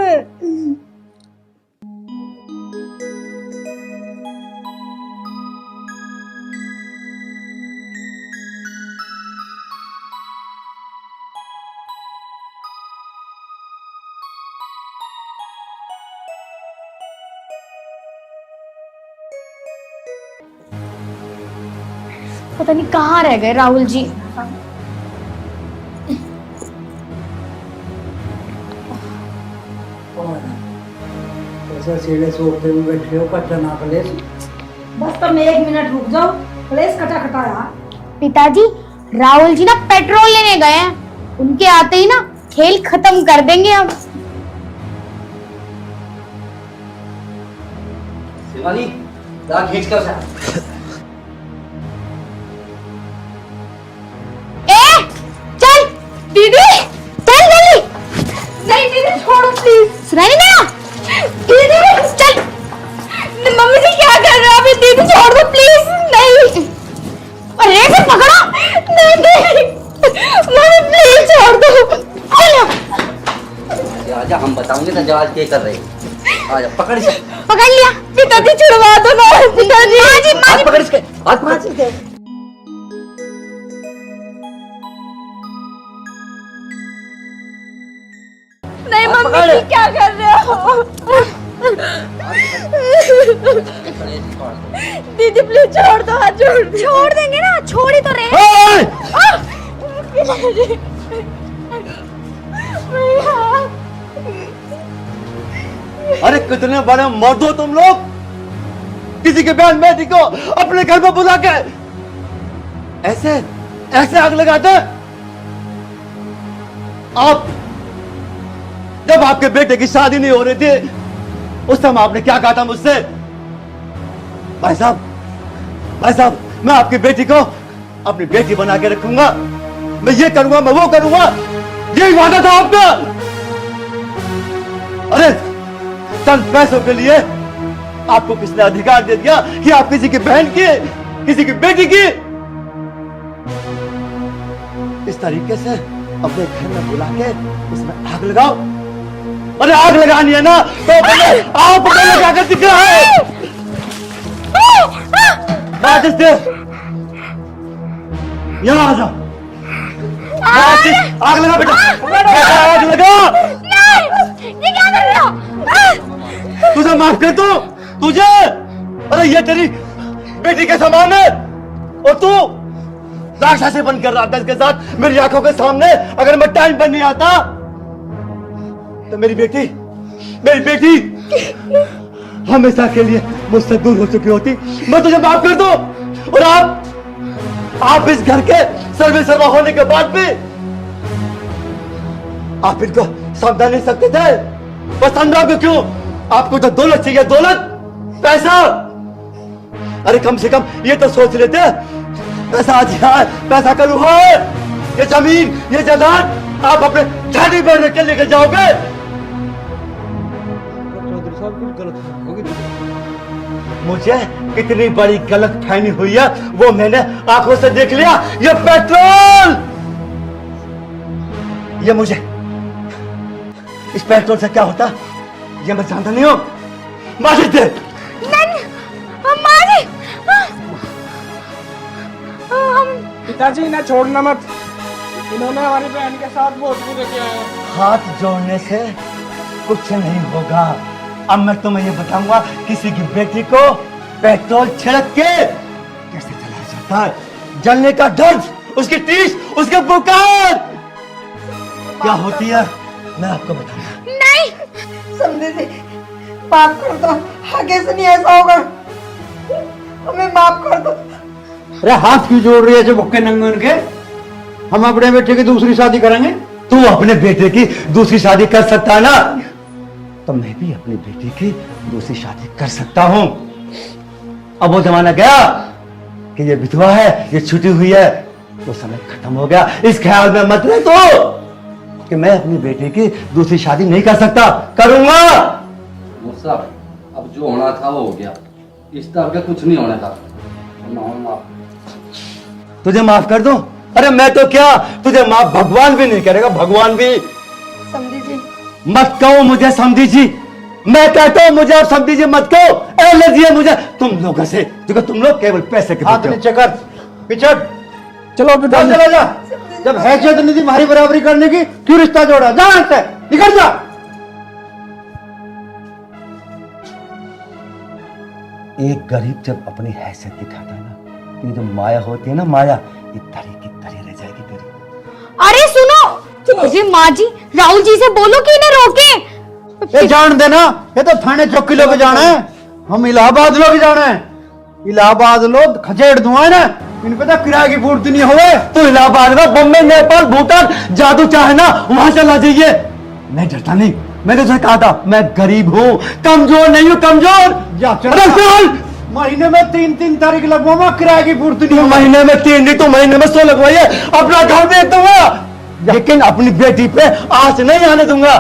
पता नहीं कहाँ रह गए राहुल जी। ऐसा सीधे सोफे में बैठे हो, कच्चा ना कलेश। बस तुम 1 मिनट रुक जाओ, कलेश कटा कटाया। पिताजी, राहुल जी ना पेट्रोल लेने गए हैं, उनके आते ही ना खेल खत्म कर देंगे हम। शिवानी, जरा खींच कर उसे। चल दीदी, चल जल्दी। नहीं दीदी छोड़ो प्लीज। सुनाई ना दीदी, चल। मम्मी जी क्या कर रहे हो अभी? दीदी छोड़ दो प्लीज। नहीं, अरे फिर पकड़ो। नहीं नहीं मम्मी प्लीज छोड़ दो। आजा, हम बताओगे ना जवाब क्या कर रहे हैं। आजा, पकड़ इसे। पकड़ लिया। पिताजी छुड़वा दो ना। पिताजी, माँ जी, माँ जी पकड़ इसके, हाथ पकड़ इसके। नहीं मम्मी जी क्या कर रहे हो? दीदी प्लीज छोड़ दो, हाथ छोड़ देंगे ना, छोड़ ही तो रहे। अरे कितने बड़े मर्द हो तुम लोग, किसी के बहन बेटी को अपने घर में बुला के ऐसे ऐसे आग लगाते। आप जब आपके बेटे की शादी नहीं हो रही थी, उस समय आपने क्या कहा था मुझसे? भाई साहब, मैं आपकी बेटी को अपनी बेटी बना के रखूंगा, मैं ये करूंगा, मैं वो करूंगा, यही वादा था आपका। अरे चंद पैसों के लिए आपको किसने अधिकार दे दिया कि आप किसी की बहन की, किसी की बेटी की इस तरीके से अपने घर में बुला के उसमें आग लगाओ? अरे आग लगानी है ना तो आप लगा कर दिख रहा है। यहाँ आ जाओ, आग लगा बेटा, आग लगा। ये क्या कर रहे हो? तुझे माफ कर दूं, तुझे? अरे ये तेरी बेटी के समान है, और तू राक्षसी बन कर रहा था इसके साथ मेरी आंखों के सामने। अगर मैं टाइम पर नहीं आता तो मेरी बेटी हमेशा के लिए मुझसे दूर हो चुकी होती। मैं तुझे माफ कर दूं, और आप इस घर के सर्वे सर्वा होने के बाद भी आप इनको समझा नहीं सकते थे। पसंद आपको क्यों? आपको तो दौलत चाहिए, दौलत, पैसा। अरे कम से कम ये तो सोच लेते, पैसा आज यहाँ है, पैसा कल वहाँ है। ये जमीन, ये जायदाद आप अपने छाती पर रख के लेकर जाओगे। चौधरी साहब कुछ गलत होगी। मुझे कितनी बड़ी गलत फहमी हुई है वो मैंने आंखों से देख लिया। ये पेट्रोल ये मुझे इस पेट्रोल से क्या होता ये मैं जानता नहीं हूँ। मार दे। पिताजी इन्हें छोड़ना मत, इन्होंने हमारी बहन के साथ बहुत बुरा किया है। हाथ जोड़ने से कुछ नहीं होगा। अब मैं तुम्हें ये बताऊंगा किसी की बेटी को पेट्रोल छिड़क के कैसे जलाया जाता है। जलने का दर्द, उसकी टीस, उसके बुखार क्या होती है मैं आपको बताऊंगा। नहीं समझे जी, माफ कर दो, आगे से नहीं ऐसा होगा, हमें माफ कर दो। अरे हाथ क्यों जोड़ रही है जो भुक्के नंगे उनके? हम अपने बेटे की दूसरी शादी करेंगे। तू अपने बेटे की दूसरी शादी कर सकता है ना, तो मैं भी अपनी बेटी की दूसरी शादी कर सकता हूँ। अब वो जमाना गया कि ये विधवा है, ये छुटी हुई है, वो समय खत्म हो गया। इस ख्याल में मत रहे तो कि मैं अपनी बेटी की दूसरी शादी नहीं कर सकता, करूंगा। मुझसे अब जो होना था वो हो गया, इस तरह के कुछ नहीं होने था। तुझे माफ कर दूं? अरे मैं तो क्या, तुझे माफ भगवान भी नहीं करेगा, भगवान भी। समझी जी, मत कहो मुझे समझी जी, मैं कहता हूँ मुझे आप समझी जी मत कहो। एलर्जी है मुझे तुम लोगों से, क्योंकि तुम लोग केवल पैसे के हाथ नीचे कर, पिछड़। चलो पिता चला जा। जब हैसियत नहीं थी तुम्हारी बराबरी करने की, क्यों रिश्ता जोड़ा? जा यहाँ से, निकल जा। एक गरीब जब अपनी हैसियत दिखाता है ना, ये जो माया होती है ना, माया ये तरी की तरी रह जाएगी तेरी। अरे सुनो, मुझे माँ जी राहुल जी से बोलो कि इन्हें रोके। ये जान देना, ये तो थाने चौकी लोग जाना है, हम इलाहाबाद लोग जाना है। इलाहाबाद लोग खचेड़ दुआ ना, इन पे तो किराए की पूर्ति नहीं हुए। तो इलाहाबाद में, बम्बई, नेपाल, भूटान जादू चाहे ना वहां चला जाइए। मैं डरता नहीं, मैंने तुझे कहा था मैं गरीब हूँ, कमजोर नहीं हूँ, कमजोर। अरे चल, महीने में 3-3 तारीख लगवाऊंगा, किराए की पूर्ति नहीं। महीने में 3 नहीं तो महीने में 100 लगवाइए, अपना घर बेच दूंगा, लेकिन अपनी बेटी पे आंच नहीं आने दूंगा।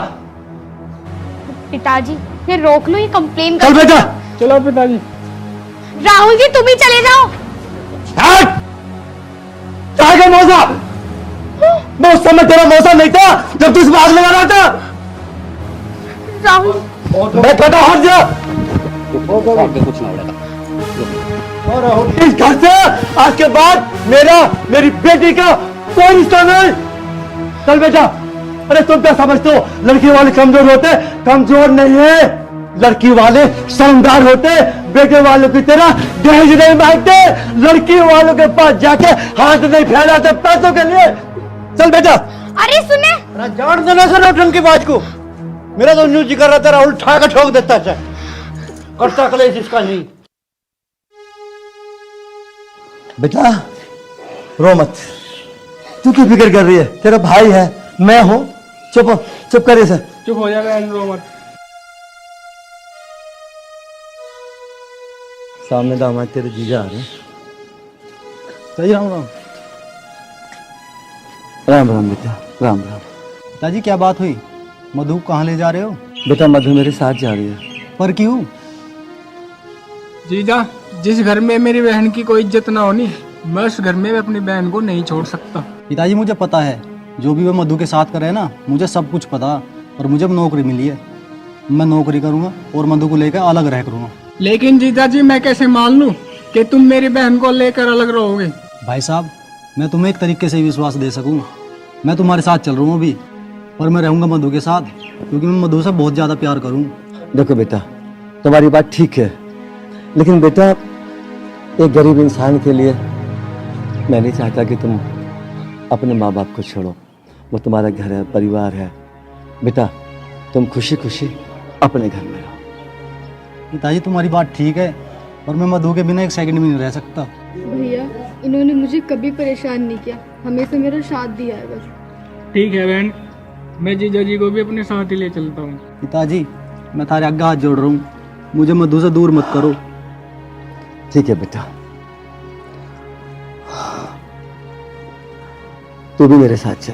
पिताजी ये रोक लो, ये कंप्लेन चल बेटा। चलो पिताजी। राहुल जी तुम ही चले जाओ। चाहे मौसा, मैं उस समय तेरा मौसा नहीं था जब तू इस बाग लगा रहा था। राहुल मैं कहता हट जा, कुछ ना उड़ेगा। इस घर से आज के बाद मेरी बेटी का कोई रिश्ता नहीं। चल बेटा। अरे तुम क्या समझते हो लड़की वाले कमजोर होते? कमजोर नहीं है, लड़की वाले समझदार होते। बेटे वालों की तरह दहेज नहीं मांगते, लड़की वालों के पास जाके हाथ नहीं फैलाते पैसों के लिए। चल बेटा। अरे सुने, अरे जान देना सर नौटंकी बाज को, मेरा तो न्यूज कर रहा था, राहुल ठा के ठोक देता है, करता कलेश इसका नहीं। बेटा रो मत, तू क्यों फिक्र कर रही है? तेरा भाई है, मैं हूं। चुप चुप करे सर। चुप हो जा बहन, रो मत। सामने दामाद तेरे जीजा आ रहे हैं। सही राम राम। राम राम बेटा, राम राम। पिताजी क्या बात हुई? मधु कहाँ ले जा रहे हो? बेटा मधु मेरे साथ जा रही है। पर क्यों? जीजा, जिस घर में मेरी बहन की कोई इज्जत ना होनी, मैं उस घर में अपनी बहन को नहीं छोड़ सकता। पिताजी मुझे पता है, जो भी वो मधु के साथ करे ना, मुझे सब कुछ पता। और मुझे नौकरी मिली है, मैं नौकरी करूंगा और मधु को लेकर अलग रह करूंगा। लेकिन जीजा जी मैं कैसे मान लूं कि तुम मेरी बहन को लेकर अलग रहोगे? भाई साहब, मैं तुम्हें एक तरीके से विश्वास दे सकूं, मैं तुम्हारे साथ चल रहा हूँ अभी, पर मैं रहूंगा मधु के साथ, क्योंकि मैं मधु से बहुत ज्यादा प्यार करूँ। देखो बेटा, तुम्हारी बात ठीक है, लेकिन बेटा एक गरीब इंसान के लिए मैं नहीं चाहता कि तुम अपने माँ बाप को छोड़ो। वो तुम्हारा घर है, परिवार है। बेटा तुम खुशी खुशी अपने घर में रहो। पिताजी तुम्हारी बात ठीक है, पर मैं मधु के बिना एक सेकंड भी नहीं रह सकता। भैया इन्होंने मुझे कभी परेशान नहीं किया, हमेशा मेरा साथ दिया है बस। ठीक है बहन, मैं जीजा जी को भी अपने साथ ही ले चलता हूँ। पिताजी मैं थारे आगे हाथ जोड़ रहा हूँ, मुझे मधु से दूर मत करो। ठीक है बेटा, तू भी मेरे साथ चल।